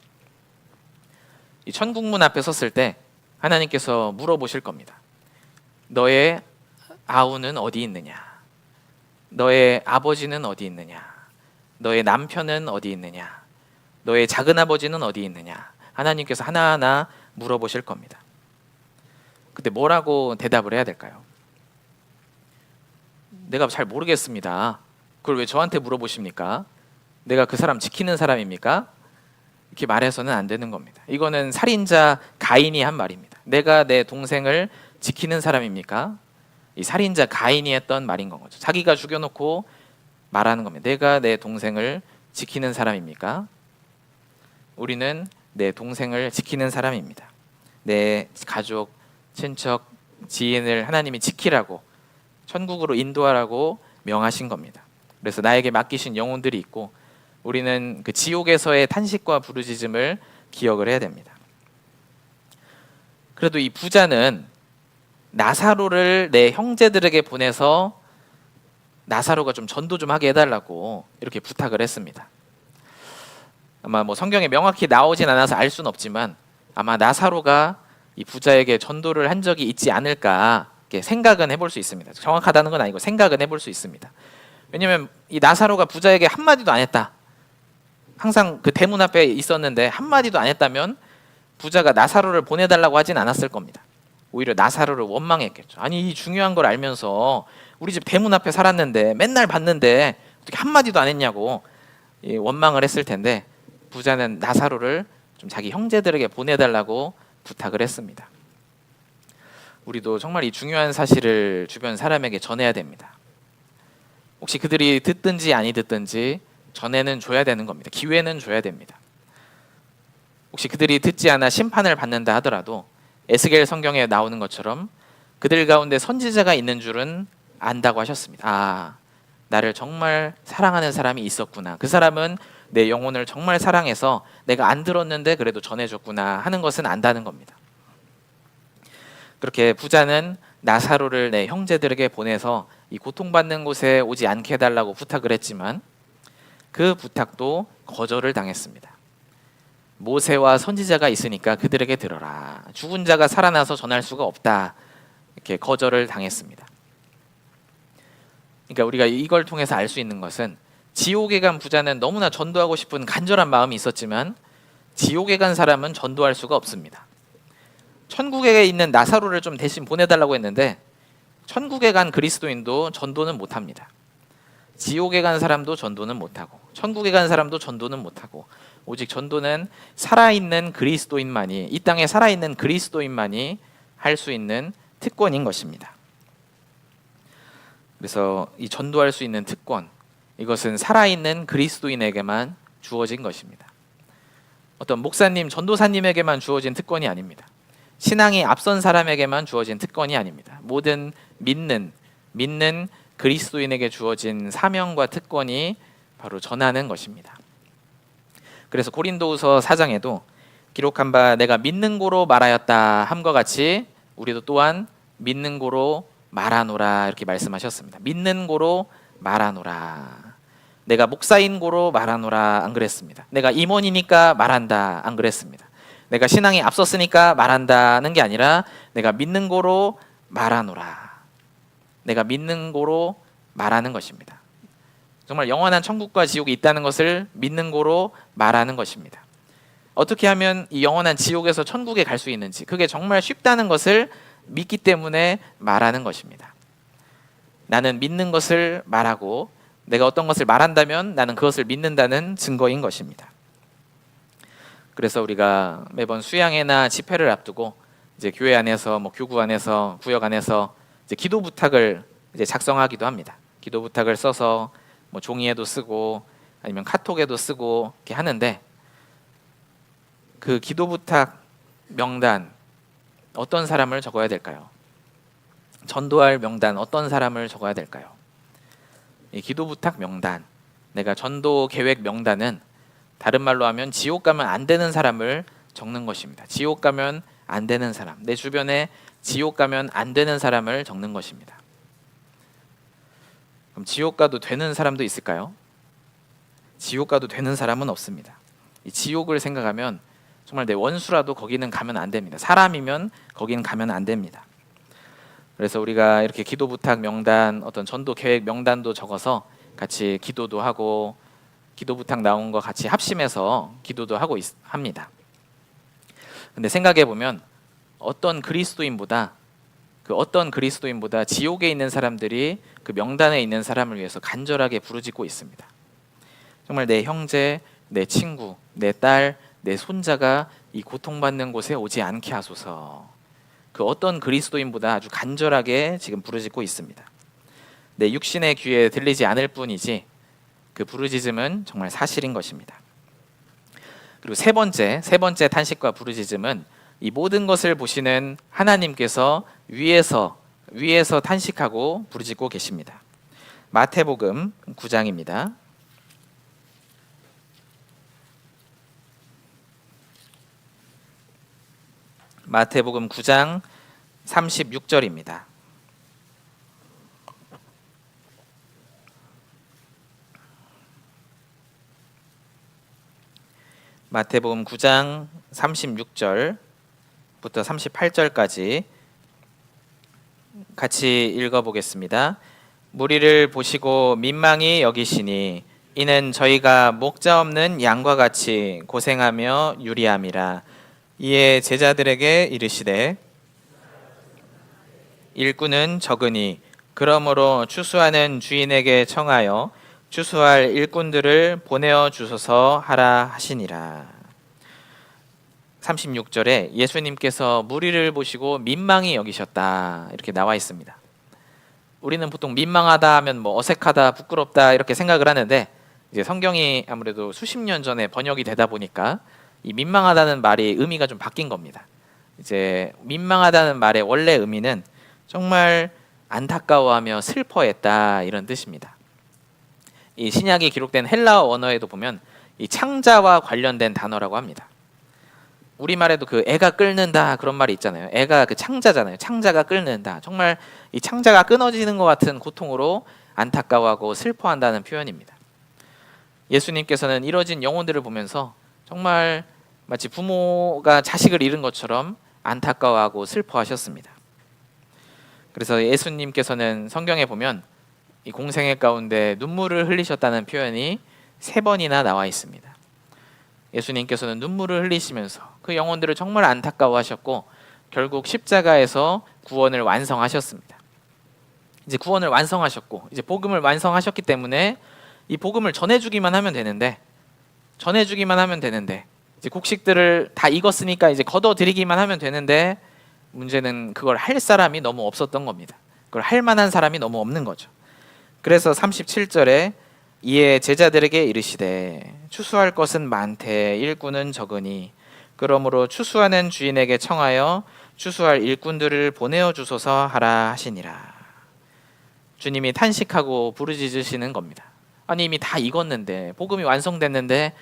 이 천국문 앞에 섰을 때 하나님께서 물어보실 겁니다. 너의 아우는 어디 있느냐? 너의 아버지는 어디 있느냐? 너의 남편은 어디 있느냐? 너의 작은아버지는 어디 있느냐? 하나님께서 하나하나 물어보실 겁니다. 그때 뭐라고 대답을 해야 될까요? 내가 잘 모르겠습니다. 그걸 왜 저한테 물어보십니까? 내가 그 사람 지키는 사람입니까? 이렇게 말해서는 안 되는 겁니다. 이거는 살인자 가인이 한 말입니다. 내가 내 동생을 지키는 사람입니까? 이 살인자 가인이 했던 말인 거죠. 자기가 죽여놓고 말하는 겁니다. 내가 내 동생을 지키는 사람입니까? 우리는 내 동생을 지키는 사람입니다. 내 가족, 친척, 지인을 하나님이 지키라고 천국으로 인도하라고 명하신 겁니다. 그래서 나에게 맡기신 영혼들이 있고 우리는 그 지옥에서의 탄식과 부르짖음을 기억을 해야 됩니다. 그래도 이 부자는 나사로를 내 형제들에게 보내서 나사로가 좀 전도 좀 하게 해달라고 이렇게 부탁을 했습니다. 아마 성경에 명확히 나오진 않아서 알 수는 없지만 아마 나사로가 이 부자에게 전도를 한 적이 있지 않을까 이렇게 생각은 해볼 수 있습니다. 정확하다는 건 아니고 생각은 해볼 수 있습니다. 왜냐하면 이 나사로가 부자에게 한마디도 안 했다. 항상 그 대문 앞에 있었는데 한마디도 안 했다면 부자가 나사로를 보내달라고 하진 않았을 겁니다. 오히려 나사로를 원망했겠죠. 아니 이 중요한 걸 알면서 우리 집 대문 앞에 살았는데 맨날 봤는데 어떻게 한마디도 안 했냐고 원망을 했을 텐데 부자는 나사로를 좀 자기 형제들에게 보내달라고 부탁을 했습니다. 우리도 정말 이 중요한 사실을 주변 사람에게 전해야 됩니다. 혹시 그들이 듣든지 아니 듣든지 전에는 줘야 되는 겁니다. 기회는 줘야 됩니다. 혹시 그들이 듣지 않아 심판을 받는다 하더라도 에스겔 성경에 나오는 것처럼 그들 가운데 선지자가 있는 줄은 안다고 하셨습니다. 나를 정말 사랑하는 사람이 있었구나. 그 사람은 내 영혼을 정말 사랑해서 내가 안 들었는데 그래도 전해줬구나 하는 것은 안다는 겁니다. 그렇게 부자는 나사로를 내 형제들에게 보내서 이 고통받는 곳에 오지 않게 해달라고 부탁을 했지만 그 부탁도 거절을 당했습니다. 모세와 선지자가 있으니까 그들에게 들어라. 죽은 자가 살아나서 전할 수가 없다. 이렇게 거절을 당했습니다. 그러니까 우리가 이걸 통해서 알 수 있는 것은 지옥에 간 부자는 너무나 전도하고 싶은 간절한 마음이 있었지만 지옥에 간 사람은 전도할 수가 없습니다. 천국에 있는 나사로를 좀 대신 보내달라고 했는데 천국에 간 그리스도인도 전도는 못합니다. 지옥에 간 사람도 전도는 못하고 천국에 간 사람도 전도는 못하고 오직 전도는 살아있는 그리스도인만이, 이 땅에 살아있는 그리스도인만이 할 수 있는 특권인 것입니다. 그래서 이 전도할 수 있는 특권, 이것은 살아있는 그리스도인에게만 주어진 것입니다. 어떤 목사님, 전도사님에게만 주어진 특권이 아닙니다. 신앙이 앞선 사람에게만 주어진 특권이 아닙니다. 모든 믿는 그리스도인에게 주어진 사명과 특권이 바로 전하는 것입니다. 그래서 고린도후서 4장에도 기록한 바 내가 믿는 고로 말하였다 함과 같이 우리도 또한 믿는 고로 말하노라 이렇게 말씀하셨습니다. 믿는 고로 말하노라. 내가 목사인 고로 말하노라 안 그랬습니다. 내가 임원이니까 말한다 안 그랬습니다. 내가 신앙이 앞섰으니까 말한다는 게 아니라 내가 믿는 고로 말하노라. 내가 믿는 고로 말하는 것입니다. 정말 영원한 천국과 지옥이 있다는 것을 믿는 고로 말하는 것입니다. 어떻게 하면 이 영원한 지옥에서 천국에 갈 수 있는지, 그게 정말 쉽다는 것을 믿기 때문에 말하는 것입니다. 나는 믿는 것을 말하고 내가 어떤 것을 말한다면 나는 그것을 믿는다는 증거인 것입니다. 그래서 우리가 매번 수양회나 집회를 앞두고 이제 교회 안에서 교구 안에서 구역 안에서 이제 기도 부탁을 이제 작성하기도 합니다. 기도 부탁을 써서 종이에도 쓰고 아니면 카톡에도 쓰고 이렇게 하는데 그 기도 부탁 명단 어떤 사람을 적어야 될까요? 전도할 명단 어떤 사람을 적어야 될까요? 이 기도 부탁 명단, 내가 전도 계획 명단은 다른 말로 하면 지옥 가면 안 되는 사람을 적는 것입니다. 지옥 가면 안 되는 사람, 내 주변에 지옥 가면 안 되는 사람을 적는 것입니다. 그럼 지옥 가도 되는 사람도 있을까요? 지옥 가도 되는 사람은 없습니다. 이 지옥을 생각하면 정말 내 원수라도 거기는 가면 안 됩니다. 사람이면 거기는 가면 안 됩니다. 그래서 우리가 이렇게 기도 부탁 명단, 어떤 전도 계획 명단도 적어서 같이 기도도 하고 기도 부탁 나온 거 같이 합심해서 기도도 하고 합니다. 근데 생각해 보면 어떤 그리스도인보다 지옥에 있는 사람들이 그 명단에 있는 사람을 위해서 간절하게 부르짖고 있습니다. 정말 내 형제, 내 친구, 내 딸, 내 손자가 이 고통받는 곳에 오지 않게 하소서. 그 어떤 그리스도인보다 아주 간절하게 지금 부르짖고 있습니다. 내 육신의 귀에 들리지 않을 뿐이지 그 부르짖음은 정말 사실인 것입니다. 그리고 세 번째 탄식과 부르짖음은 이 모든 것을 보시는 하나님께서 위에서 탄식하고 부르짖고 계십니다. 마태복음 9장입니다. 마태복음 9장 36절입니다. 마태복음 9장 36절부터 38절까지 같이 읽어보겠습니다. 무리를 보시고 민망히 여기시니 이는 저희가 목자 없는 양과 같이 고생하며 유리함이라. 이에 제자들에게 이르시되 일꾼은 적으니 그러므로 추수하는 주인에게 청하여 추수할 일꾼들을 보내어 주소서 하라 하시니라. 36절에 예수님께서 무리를 보시고 민망히 여기셨다 이렇게 나와 있습니다. 우리는 보통 민망하다 하면 어색하다, 부끄럽다 이렇게 생각을 하는데 이제 성경이 아무래도 수십 년 전에 번역이 되다 보니까 이 민망하다는 말이 의미가 좀 바뀐 겁니다. 이제 민망하다는 말의 원래 의미는 정말 안타까워하며 슬퍼했다 이런 뜻입니다. 이 신약이 기록된 헬라어 원어에도 보면 이 창자와 관련된 단어라고 합니다. 우리말에도 그 애가 끓는다 그런 말이 있잖아요. 애가 그 창자잖아요. 창자가 끓는다. 정말 이 창자가 끊어지는 것 같은 고통으로 안타까워하고 슬퍼한다는 표현입니다. 예수님께서는 이뤄진 영혼들을 보면서 정말 마치 부모가 자식을 잃은 것처럼 안타까워하고 슬퍼하셨습니다. 그래서 예수님께서는 성경에 보면 이 공생애 가운데 눈물을 흘리셨다는 표현이 3번이나 나와 있습니다. 예수님께서는 눈물을 흘리시면서 그 영혼들을 정말 안타까워하셨고 결국 십자가에서 구원을 완성하셨습니다. 이제 구원을 완성하셨고 이제 복음을 완성하셨기 때문에 이 복음을 전해주기만 하면 되는데 이제 곡식들을 다 익었으니까 이제 걷어들이기만 하면 되는데 문제는 그걸 할 사람이 너무 없었던 겁니다. 그걸 할 만한 사람이 너무 없는 거죠. 그래서 37절에 이에 제자들에게 이르시되 추수할 것은 많되 일꾼은 적으니 그러므로 추수하는 주인에게 청하여 추수할 일꾼들을 보내어 주소서 하라 하시니라. 주님이 탄식하고 부르짖으시는 겁니다. 아니 이미 다 익었는데 복음이 완성됐는데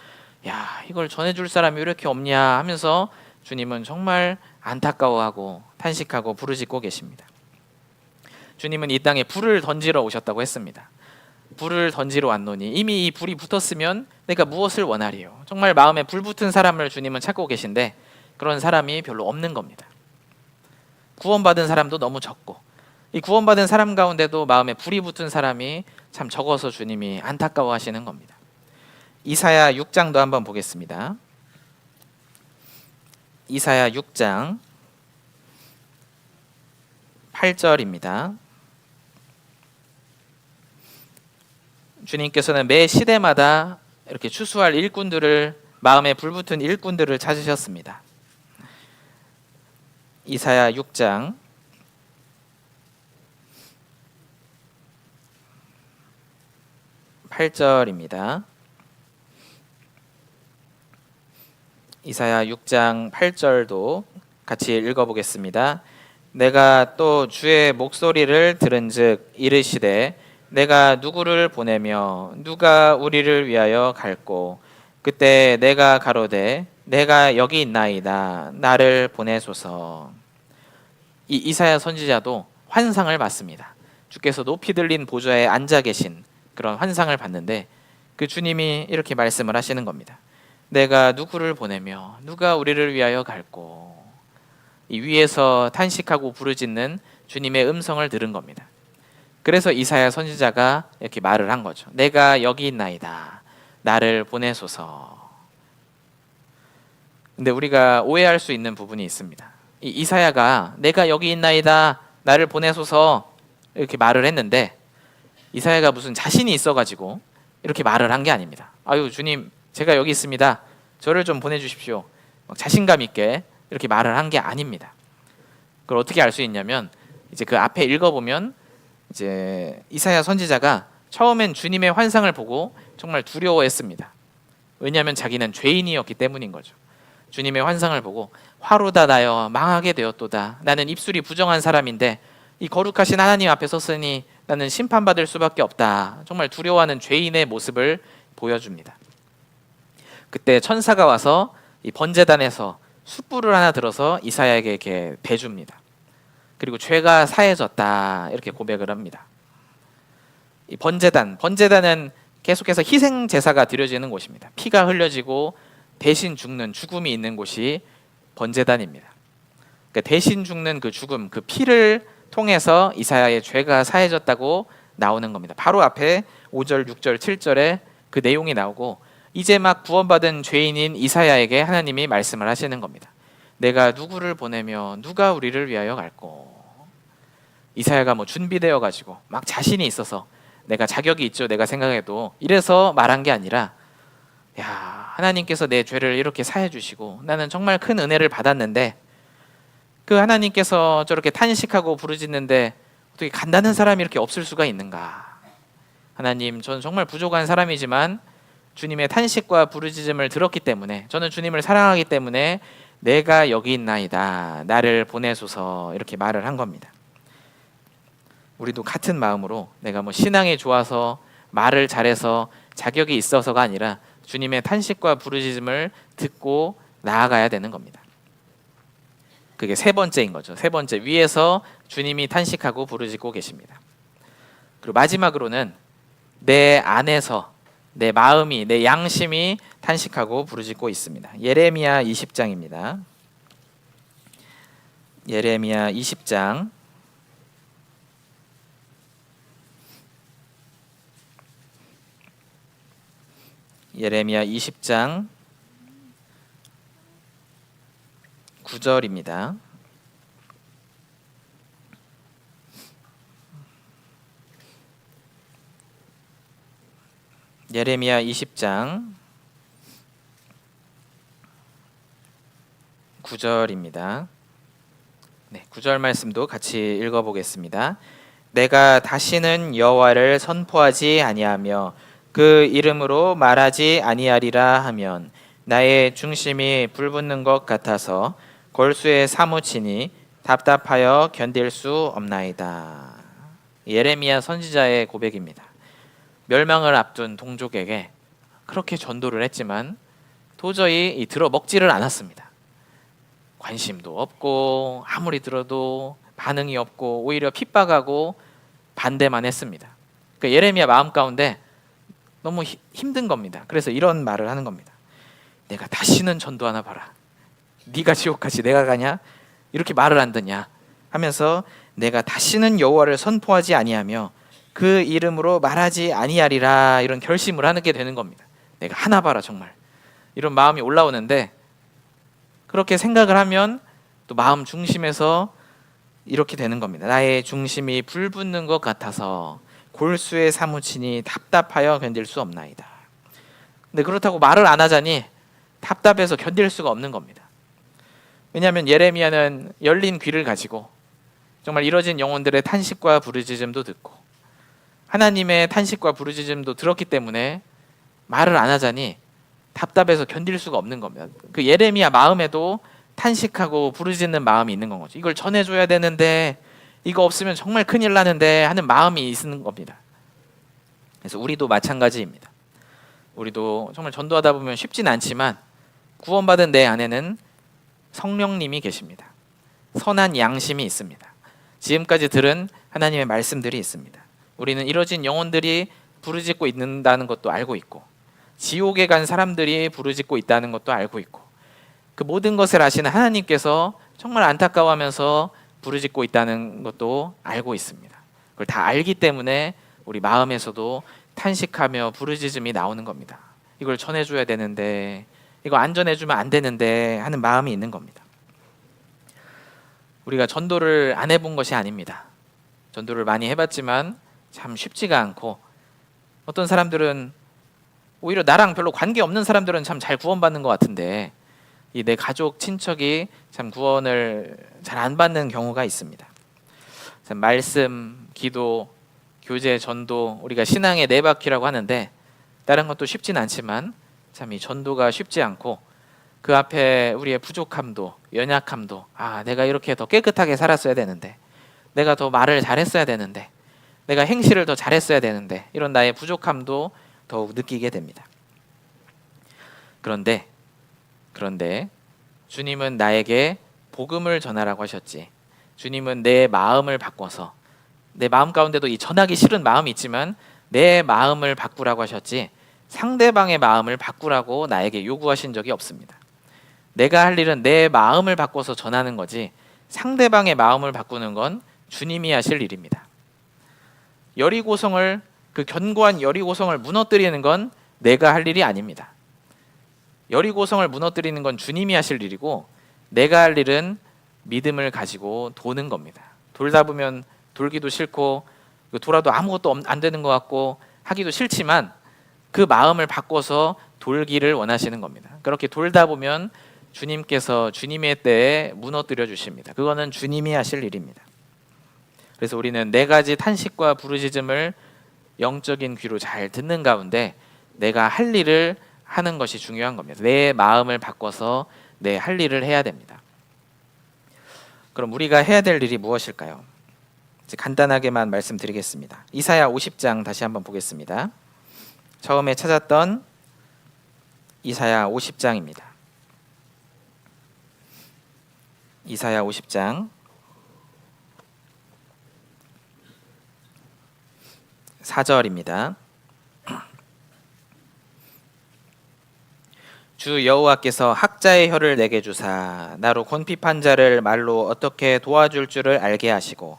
야 이걸 전해줄 사람이 왜 이렇게 없냐 하면서 주님은 정말 안타까워하고 탄식하고 부르짖고 계십니다. 주님은 이 땅에 불을 던지러 오셨다고 했습니다. 불을 던지러 왔노니 이미 이 불이 붙었으면 내가 무엇을 원하리요. 정말 마음에 불 붙은 사람을 주님은 찾고 계신데 그런 사람이 별로 없는 겁니다. 구원받은 사람도 너무 적고 이 구원받은 사람 가운데도 마음에 불이 붙은 사람이 참 적어서 주님이 안타까워하시는 겁니다. 이사야 6장도 한번 보겠습니다. 이사야 6장 8절입니다. 주님께서는 매 시대마다 이렇게 추수할 일꾼들을 마음에 불붙은 일꾼들을 찾으셨습니다. 이사야 6장 8절입니다. 이사야 6장 8절도 같이 읽어보겠습니다. 내가 또 주의 목소리를 들은즉 이르시되 내가 누구를 보내며 누가 우리를 위하여 갈꼬 그때 내가 가로되 내가 여기 있나이다 나를 보내소서. 이 이사야 선지자도 환상을 봤습니다. 주께서 높이 들린 보좌에 앉아 계신 그런 환상을 봤는데 그 주님이 이렇게 말씀을 하시는 겁니다. 내가 누구를 보내며 누가 우리를 위하여 갈꼬. 이 위에서 탄식하고 부르짖는 주님의 음성을 들은 겁니다. 그래서 이사야 선지자가 이렇게 말을 한 거죠. 내가 여기 있나이다 나를 보내소서. 근데 우리가 오해할 수 있는 부분이 있습니다. 이 이사야가 내가 여기 있나이다 나를 보내소서 이렇게 말을 했는데 이사야가 무슨 자신이 있어가지고 이렇게 말을 한 게 아닙니다. 아유 주님 제가 여기 있습니다 저를 좀 보내주십시오 자신감 있게 이렇게 말을 한 게 아닙니다. 그걸 어떻게 알 수 있냐면 이제 그 앞에 읽어보면 이제 이사야 선지자가 처음엔 주님의 환상을 보고 정말 두려워했습니다. 왜냐하면 자기는 죄인이었기 때문인 거죠. 주님의 환상을 보고 화로다 나여 망하게 되었도다. 나는 입술이 부정한 사람인데 이 거룩하신 하나님 앞에 섰으니 나는 심판받을 수밖에 없다. 정말 두려워하는 죄인의 모습을 보여줍니다. 그때 천사가 와서 이 번제단에서 숯불을 하나 들어서 이사야에게 이렇게 대줍니다. 그리고 죄가 사해졌다 이렇게 고백을 합니다. 이 번제단은 계속해서 희생 제사가 드려지는 곳입니다. 피가 흘려지고 대신 죽는 죽음이 있는 곳이 번제단입니다. 그러니까 대신 죽는 그 죽음, 그 피를 통해서 이사야의 죄가 사해졌다고 나오는 겁니다. 바로 앞에 5절, 6절, 7절에 그 내용이 나오고 이제 막 구원받은 죄인인 이사야에게 하나님이 말씀을 하시는 겁니다. 내가 누구를 보내며 누가 우리를 위하여 갈꼬. 이사야가 뭐 준비되어 가지고 막 자신이 있어서 내가 자격이 있죠 내가 생각해도 이래서 말한 게 아니라 야 하나님께서 내 죄를 이렇게 사해 주시고 나는 정말 큰 은혜를 받았는데 그 하나님께서 저렇게 탄식하고 부르짖는데 어떻게 간다는 사람이 이렇게 없을 수가 있는가. 하나님 저는 정말 부족한 사람이지만 주님의 탄식과 부르짖음을 들었기 때문에 저는 주님을 사랑하기 때문에 내가 여기 있나이다 나를 보내소서 이렇게 말을 한 겁니다. 우리도 같은 마음으로 내가 뭐 신앙이 좋아서 말을 잘해서 자격이 있어서가 아니라 주님의 탄식과 부르짖음을 듣고 나아가야 되는 겁니다. 그게 세 번째인 거죠. 세 번째, 위에서 주님이 탄식하고 부르짖고 계십니다. 그리고 마지막으로는 내 안에서 내 마음이, 내 양심이 탄식하고 부르짖고 있습니다. 예레미야 20장입니다. 예레미야 20장 예레미야 20장 9절입니다. 예레미야 20장 9절입니다. 네, 9절 말씀도 같이 읽어보겠습니다. 내가 다시는 여호와를 선포하지 아니하며 그 이름으로 말하지 아니하리라 하면 나의 중심이 불붙는 것 같아서 골수에 사무치니 답답하여 견딜 수 없나이다. 예레미야 선지자의 고백입니다. 멸망을 앞둔 동족에게 그렇게 전도를 했지만 도저히 들어먹지를 않았습니다. 관심도 없고 아무리 들어도 반응이 없고 오히려 핍박하고 반대만 했습니다. 그러니까 예레미야 마음 가운데 너무 힘든 겁니다. 그래서 이런 말을 하는 겁니다. 내가 다시는 전도하나 봐라. 네가 지옥 가지 내가 가냐? 이렇게 말을 안 듣냐? 하면서 내가 다시는 여호와를 선포하지 아니하며 그 이름으로 말하지 아니하리라, 이런 결심을 하게 되는 겁니다. 내가 하나 봐라 정말. 이런 마음이 올라오는데, 그렇게 생각을 하면 또 마음 중심에서 이렇게 되는 겁니다. 나의 중심이 불붙는 것 같아서 골수에 사무치니 답답하여 견딜 수 없나이다. 근데 그렇다고 말을 안 하자니 답답해서 견딜 수가 없는 겁니다. 왜냐하면 예레미야는 열린 귀를 가지고 정말 이뤄진 영혼들의 탄식과 부르짖음도 듣고 하나님의 탄식과 부르짖음도 들었기 때문에 말을 안 하자니 답답해서 견딜 수가 없는 겁니다. 그 예레미야 마음에도 탄식하고 부르짖는 마음이 있는 건 거죠. 이걸 전해줘야 되는데, 이거 없으면 정말 큰일 나는데 하는 마음이 있는 겁니다. 그래서 우리도 마찬가지입니다. 우리도 정말 전도하다 보면 쉽진 않지만 구원받은 내 안에는 성령님이 계십니다. 선한 양심이 있습니다. 지금까지 들은 하나님의 말씀들이 있습니다. 우리는 이뤄진 영혼들이 부르짖고 있다는 것도 알고 있고, 지옥에 간 사람들이 부르짖고 있다는 것도 알고 있고, 그 모든 것을 아시는 하나님께서 정말 안타까워하면서 부르짖고 있다는 것도 알고 있습니다. 그걸 다 알기 때문에 우리 마음에서도 탄식하며 부르짖음이 나오는 겁니다. 이걸 전해줘야 되는데, 이거 안 전해주면 안 되는데 하는 마음이 있는 겁니다. 우리가 전도를 안 해본 것이 아닙니다. 전도를 많이 해봤지만 참 쉽지가 않고, 어떤 사람들은 오히려 나랑 별로 관계없는 사람들은 참 잘 구원받는 것 같은데 이 내 가족, 친척이 참 구원을 잘 안 받는 경우가 있습니다. 말씀, 기도, 교제, 전도, 우리가 신앙의 네 바퀴라고 하는데 다른 것도 쉽진 않지만 참 이 전도가 쉽지 않고, 그 앞에 우리의 부족함도 연약함도, 내가 이렇게 더 깨끗하게 살았어야 되는데, 내가 더 말을 잘했어야 되는데, 내가 행실을 더 잘했어야 되는데, 이런 나의 부족함도 더욱 느끼게 됩니다. 그런데 주님은 나에게 복음을 전하라고 하셨지, 주님은 내 마음을 바꿔서, 내 마음 가운데도 이 전하기 싫은 마음이 있지만 내 마음을 바꾸라고 하셨지, 상대방의 마음을 바꾸라고 나에게 요구하신 적이 없습니다. 내가 할 일은 내 마음을 바꿔서 전하는 거지, 상대방의 마음을 바꾸는 건 주님이 하실 일입니다. 여리고성을, 그 견고한 여리고성을 무너뜨리는 건 내가 할 일이 아닙니다. 여리고성을 무너뜨리는 건 주님이 하실 일이고, 내가 할 일은 믿음을 가지고 도는 겁니다. 돌다 보면 돌기도 싫고, 돌아도 아무것도 안 되는 것 같고 하기도 싫지만 그 마음을 바꿔서 돌기를 원하시는 겁니다. 그렇게 돌다 보면 주님께서 주님의 때에 무너뜨려 주십니다. 그거는 주님이 하실 일입니다. 그래서 우리는 네 가지 탄식과 부르짖음을 영적인 귀로 잘 듣는 가운데 내가 할 일을 하는 것이 중요한 겁니다. 내 마음을 바꿔서 내 할 일을 해야 됩니다. 그럼 우리가 해야 될 일이 무엇일까요? 간단하게만 말씀드리겠습니다. 이사야 50장 다시 한번 보겠습니다. 처음에 찾았던 이사야 50장입니다. 이사야 50장 4절입니다. 주 여호와께서 학자의 혀를 내게 주사 나로 권핍한 자를 말로 어떻게 도와줄 줄을 알게 하시고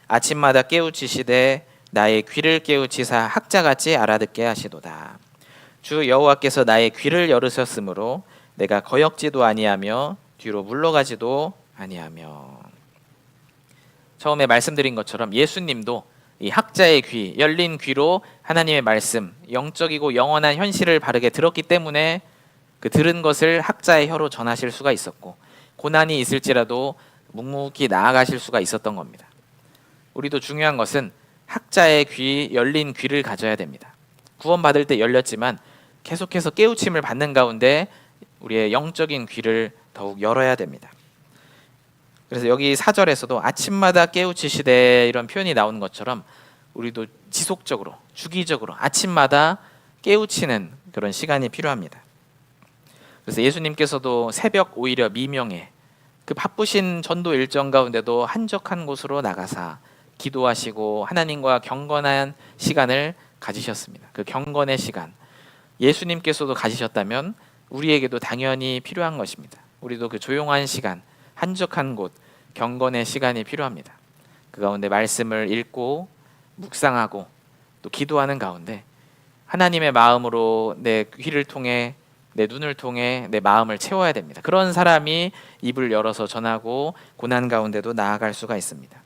아침마다 깨우치시되 나의 귀를 깨우치사 학자같이 알아듣게 하시도다. 주 여호와께서 나의 귀를 열으셨으므로 내가 거역지도 아니하며 뒤로 물러가지도 아니하며. 처음에 말씀드린 것처럼 예수님도 이 학자의 귀, 열린 귀로 하나님의 말씀, 영적이고 영원한 현실을 바르게 들었기 때문에 그 들은 것을 학자의 혀로 전하실 수가 있었고, 고난이 있을지라도 묵묵히 나아가실 수가 있었던 겁니다. 우리도 중요한 것은 학자의 귀, 열린 귀를 가져야 됩니다. 구원받을 때 열렸지만 계속해서 깨우침을 받는 가운데 우리의 영적인 귀를 더욱 열어야 됩니다. 그래서 여기 4절에서도 아침마다 깨우치시되 이런 표현이 나오는 것처럼 우리도 지속적으로, 주기적으로 아침마다 깨우치는 그런 시간이 필요합니다. 그래서 예수님께서도 새벽 오히려 미명에 그 바쁘신 전도 일정 가운데도 한적한 곳으로 나가사 기도하시고 하나님과 경건한 시간을 가지셨습니다. 그 경건의 시간, 예수님께서도 가지셨다면 우리에게도 당연히 필요한 것입니다. 우리도 그 조용한 시간, 한적한 곳, 경건의 시간이 필요합니다. 그 가운데 말씀을 읽고 묵상하고 또 기도하는 가운데 하나님의 마음으로 내 귀를 통해, 내 눈을 통해 내 마음을 채워야 됩니다. 그런 사람이 입을 열어서 전하고 고난 가운데도 나아갈 수가 있습니다.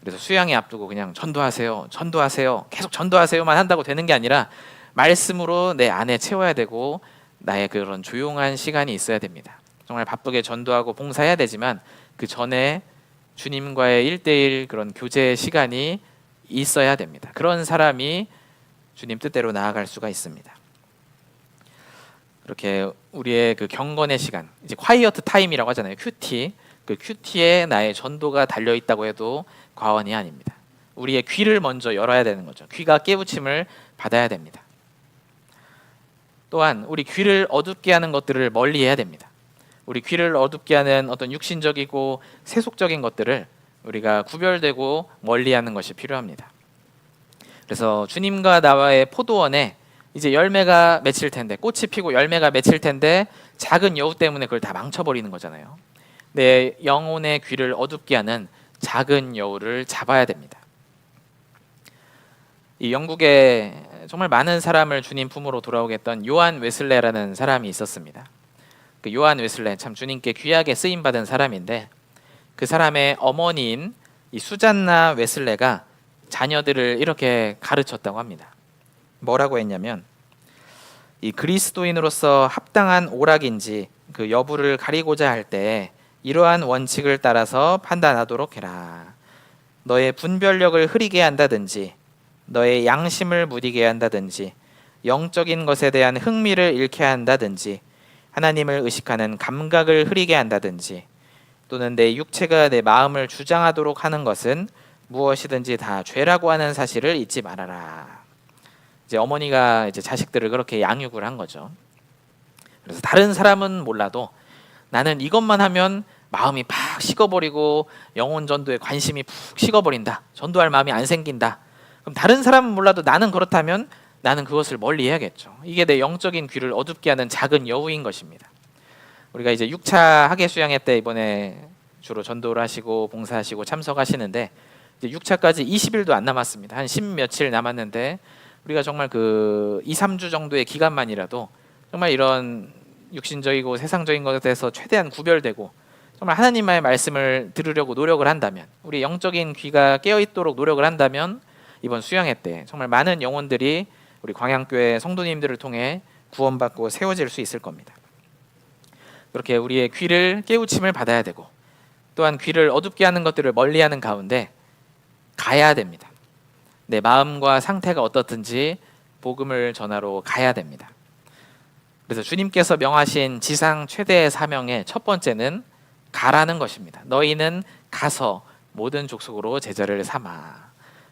그래서 수양이 앞두고 그냥 전도하세요, 전도하세요, 계속 전도하세요만 한다고 되는 게 아니라 말씀으로 내 안에 채워야 되고 나의 그런 조용한 시간이 있어야 됩니다. 정말 바쁘게 전도하고 봉사해야 되지만 그 전에 주님과의 1:1 그런 교제의 시간이 있어야 됩니다. 그런 사람이 주님 뜻대로 나아갈 수가 있습니다. 그렇게 우리의 그 경건의 시간, 이제 콰이어트 타임이라고 하잖아요. 큐티. 그 큐티에 나의 전도가 달려 있다고 해도 과언이 아닙니다. 우리의 귀를 먼저 열어야 되는 거죠. 귀가 깨우침을 받아야 됩니다. 또한 우리 귀를 어둡게 하는 것들을 멀리해야 됩니다. 우리 귀를 어둡게 하는 어떤 육신적이고 세속적인 것들을 우리가 구별되고 멀리하는 것이 필요합니다. 그래서 주님과 나와의 포도원에 이제 열매가 맺힐 텐데, 꽃이 피고 열매가 맺힐 텐데 작은 여우 때문에 그걸 다 망쳐버리는 거잖아요. 내 영혼의 귀를 어둡게 하는 작은 여우를 잡아야 됩니다. 이 영국에 정말 많은 사람을 주님 품으로 돌아오게 했던 요한 웨슬레라는 사람이 있었습니다. 그 요한 웨슬레, 참 주님께 귀하게 쓰임받은 사람인데, 그 사람의 어머니인 이 수잔나 웨슬레가 자녀들을 이렇게 가르쳤다고 합니다. 뭐라고 했냐면, 이 그리스도인으로서 합당한 오락인지 그 여부를 가리고자 할 때 이러한 원칙을 따라서 판단하도록 해라. 너의 분별력을 흐리게 한다든지, 너의 양심을 무디게 한다든지, 영적인 것에 대한 흥미를 잃게 한다든지, 하나님을 의식하는 감각을 흐리게 한다든지, 또는 내 육체가 내 마음을 주장하도록 하는 것은 무엇이든지 다 죄라고 하는 사실을 잊지 말아라. 이제 어머니가 이제 자식들을 그렇게 양육을 한 거죠. 그래서 다른 사람은 몰라도 나는 이것만 하면 마음이 팍 식어버리고 영혼 전도에 관심이 푹 식어버린다. 전도할 마음이 안 생긴다. 그럼 다른 사람은 몰라도 나는 그렇다면 나는 그것을 멀리 해야겠죠. 이게 내 영적인 귀를 어둡게 하는 작은 여우인 것입니다. 우리가 이제 6차 학예 수양회 때 이번에 주로 전도를 하시고 봉사하시고 참석하시는데, 이제 6차까지 20일도 안 남았습니다. 한 10며칠 남았는데 우리가 정말 그 2-3주 정도의 기간만이라도 정말 이런 육신적이고 세상적인 것에 대해서 최대한 구별되고 정말 하나님의 말씀을 들으려고 노력을 한다면, 우리 영적인 귀가 깨어있도록 노력을 한다면 이번 수양회 때 정말 많은 영혼들이 우리 광양교회 성도님들을 통해 구원받고 세워질 수 있을 겁니다. 그렇게 우리의 귀를 깨우침을 받아야 되고, 또한 귀를 어둡게 하는 것들을 멀리하는 가운데 가야 됩니다. 내 마음과 상태가 어떻든지 복음을 전하러 가야 됩니다. 그래서 주님께서 명하신 지상 최대의 사명의 첫 번째는 가라는 것입니다. 너희는 가서 모든 족속으로 제자를 삼아.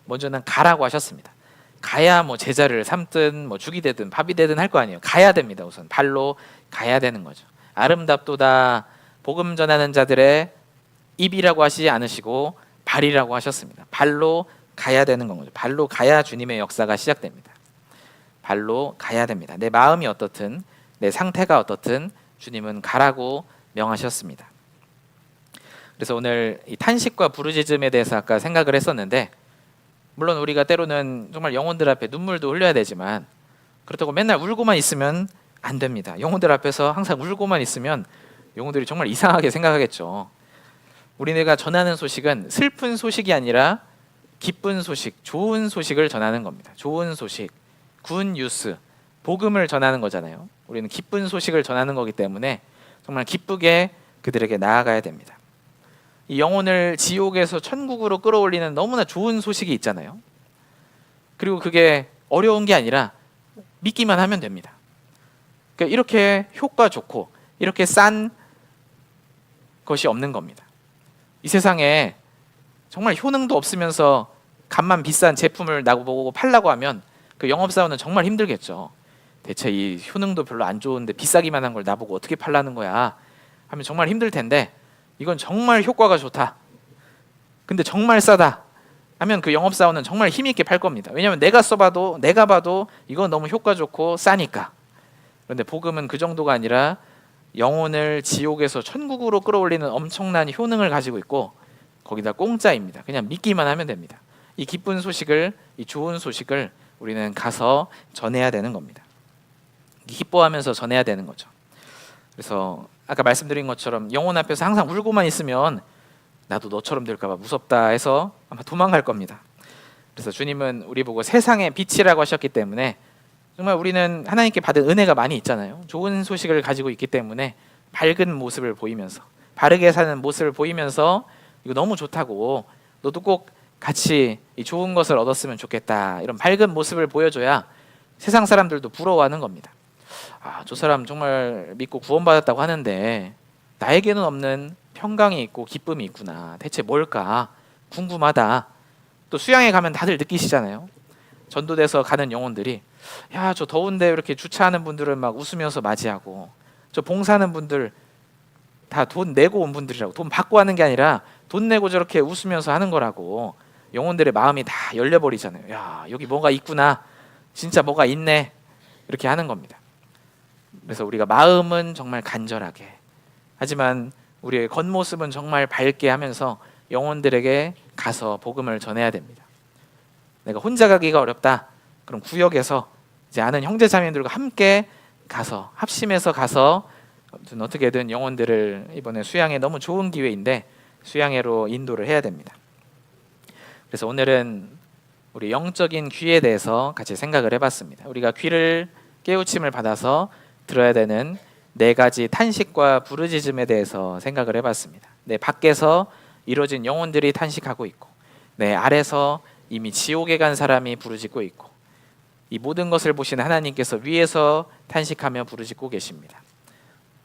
먼저는 가라고 하셨습니다. 가야 뭐 제자를 삼든 뭐 죽이 되든 밥이 되든 할 거 아니에요. 가야 됩니다. 우선 발로 가야 되는 거죠. 아름답도다 복음 전하는 자들의 입이라고 하시지 않으시고 발이라고 하셨습니다. 발로 가야 되는 거죠. 발로 가야 주님의 역사가 시작됩니다. 발로 가야 됩니다. 내 마음이 어떻든 내 상태가 어떻든 주님은 가라고 명하셨습니다. 그래서 오늘 이 탄식과 부르짖음에 대해서 아까 생각을 했었는데, 물론 우리가 때로는 정말 영혼들 앞에 눈물도 흘려야 되지만 그렇다고 맨날 울고만 있으면 안 됩니다. 영혼들 앞에서 항상 울고만 있으면 영혼들이 정말 이상하게 생각하겠죠. 우리네가 전하는 소식은 슬픈 소식이 아니라 기쁜 소식, 좋은 소식을 전하는 겁니다. 좋은 소식, 굿 뉴스, 복음을 전하는 거잖아요. 우리는 기쁜 소식을 전하는 거기 때문에 정말 기쁘게 그들에게 나아가야 됩니다. 이 영혼을 지옥에서 천국으로 끌어올리는 너무나 좋은 소식이 있잖아요. 그리고 그게 어려운 게 아니라 믿기만 하면 됩니다. 그러니까 이렇게 효과 좋고 이렇게 싼 것이 없는 겁니다. 이 세상에 정말 효능도 없으면서 값만 비싼 제품을 나보고 팔라고 하면 그 영업사원은 정말 힘들겠죠. 대체 이 효능도 별로 안 좋은데 비싸기만 한 걸 나보고 어떻게 팔라는 거야 하면 정말 힘들 텐데, 이건 정말 효과가 좋다, 근데 정말 싸다 하면 그 영업사원은 정말 힘있게 팔 겁니다. 왜냐하면 내가 봐도 이건 너무 효과 좋고 싸니까. 그런데 복음은 그 정도가 아니라 영혼을 지옥에서 천국으로 끌어올리는 엄청난 효능을 가지고 있고 거기다 공짜입니다. 그냥 믿기만 하면 됩니다. 이 기쁜 소식을, 이 좋은 소식을 우리는 가서 전해야 되는 겁니다. 기뻐하면서 전해야 되는 거죠. 그래서 아까 말씀드린 것처럼 영혼 앞에서 항상 울고만 있으면 나도 너처럼 될까 봐 무섭다 해서 아마 도망갈 겁니다. 그래서 주님은 우리 보고 세상의 빛이라고 하셨기 때문에 정말 우리는 하나님께 받은 은혜가 많이 있잖아요. 좋은 소식을 가지고 있기 때문에 밝은 모습을 보이면서, 바르게 사는 모습을 보이면서 이거 너무 좋다고, 너도 꼭 같이 이 좋은 것을 얻었으면 좋겠다, 이런 밝은 모습을 보여줘야 세상 사람들도 부러워하는 겁니다. 저 사람 정말 믿고 구원받았다고 하는데 나에게는 없는 평강이 있고 기쁨이 있구나. 대체 뭘까? 궁금하다. 또 수양에 가면 다들 느끼시잖아요. 전도돼서 가는 영혼들이, 야, 저 더운데 이렇게 주차하는 분들은 막 웃으면서 맞이하고, 저 봉사하는 분들 다 돈 내고 온 분들이라고, 돈 받고 하는 게 아니라 돈 내고 저렇게 웃으면서 하는 거라고. 영혼들의 마음이 다 열려버리잖아요. 야, 여기 뭐가 있구나, 진짜 뭐가 있네, 이렇게 하는 겁니다. 그래서 우리가 마음은 정말 간절하게, 하지만 우리의 겉모습은 정말 밝게 하면서 영혼들에게 가서 복음을 전해야 됩니다. 내가 혼자 가기가 어렵다, 그럼 구역에서 이제 아는 형제 자매들과 함께 가서, 합심해서 가서 어떻게든 영혼들을, 이번에 수양회 너무 좋은 기회인데 수양회로 인도를 해야 됩니다. 그래서 오늘은 우리 영적인 귀에 대해서 같이 생각을 해봤습니다. 우리가 귀를 깨우침을 받아서 들어야 되는 4가지 탄식과 부르짖음에 대해서 생각을 해봤습니다. 내 밖에서 이루어진 영혼들이 탄식하고 있고, 내 아래서 이미 지옥에 간 사람이 부르짖고 있고, 이 모든 것을 보시는 하나님께서 위에서 탄식하며 부르짖고 계십니다.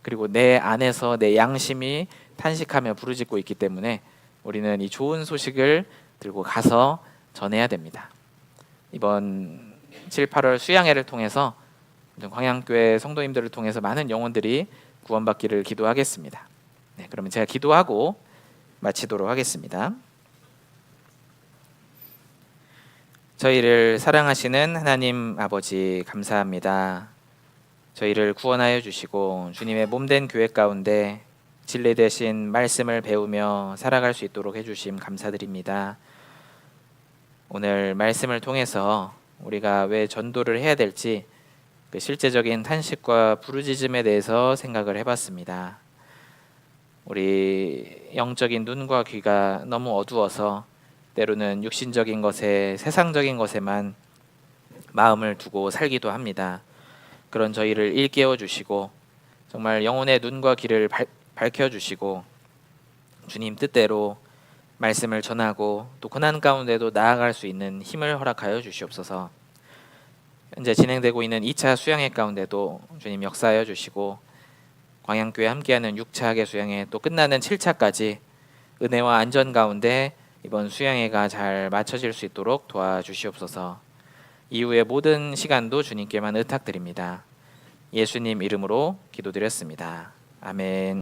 그리고 내 안에서 내 양심이 탄식하며 부르짖고 있기 때문에 우리는 이 좋은 소식을 들고 가서 전해야 됩니다. 이번 7, 8월 수양회를 통해서 광양교회 성도님들을 통해서 많은 영혼들이 구원받기를 기도하겠습니다. 네, 그러면 제가 기도하고 마치도록 하겠습니다. 저희를 사랑하시는 하나님 아버지, 감사합니다. 저희를 구원하여 주시고 주님의 몸된 교회 가운데 진리 되신 말씀을 배우며 살아갈 수 있도록 해주심 감사드립니다. 오늘 말씀을 통해서 우리가 왜 전도를 해야 될지, 그 실제적인 탄식과 부르짖음에 대해서 생각을 해봤습니다. 우리 영적인 눈과 귀가 너무 어두워서 때로는 육신적인 것에, 세상적인 것에만 마음을 두고 살기도 합니다. 그런 저희를 일깨워 주시고 정말 영혼의 눈과 귀를 밝혀 주시고 주님 뜻대로 말씀을 전하고 또 고난 가운데도 나아갈 수 있는 힘을 허락하여 주시옵소서. 현재 진행되고 있는 2차 수양회 가운데도 주님 역사하여 주시고, 광양교회 함께하는 6차 학예 수양회, 또 끝나는 7차까지 은혜와 안전 가운데 이번 수양회가 잘 마쳐질 수 있도록 도와주시옵소서. 이후의 모든 시간도 주님께만 의탁드립니다. 예수님 이름으로 기도드렸습니다. 아멘.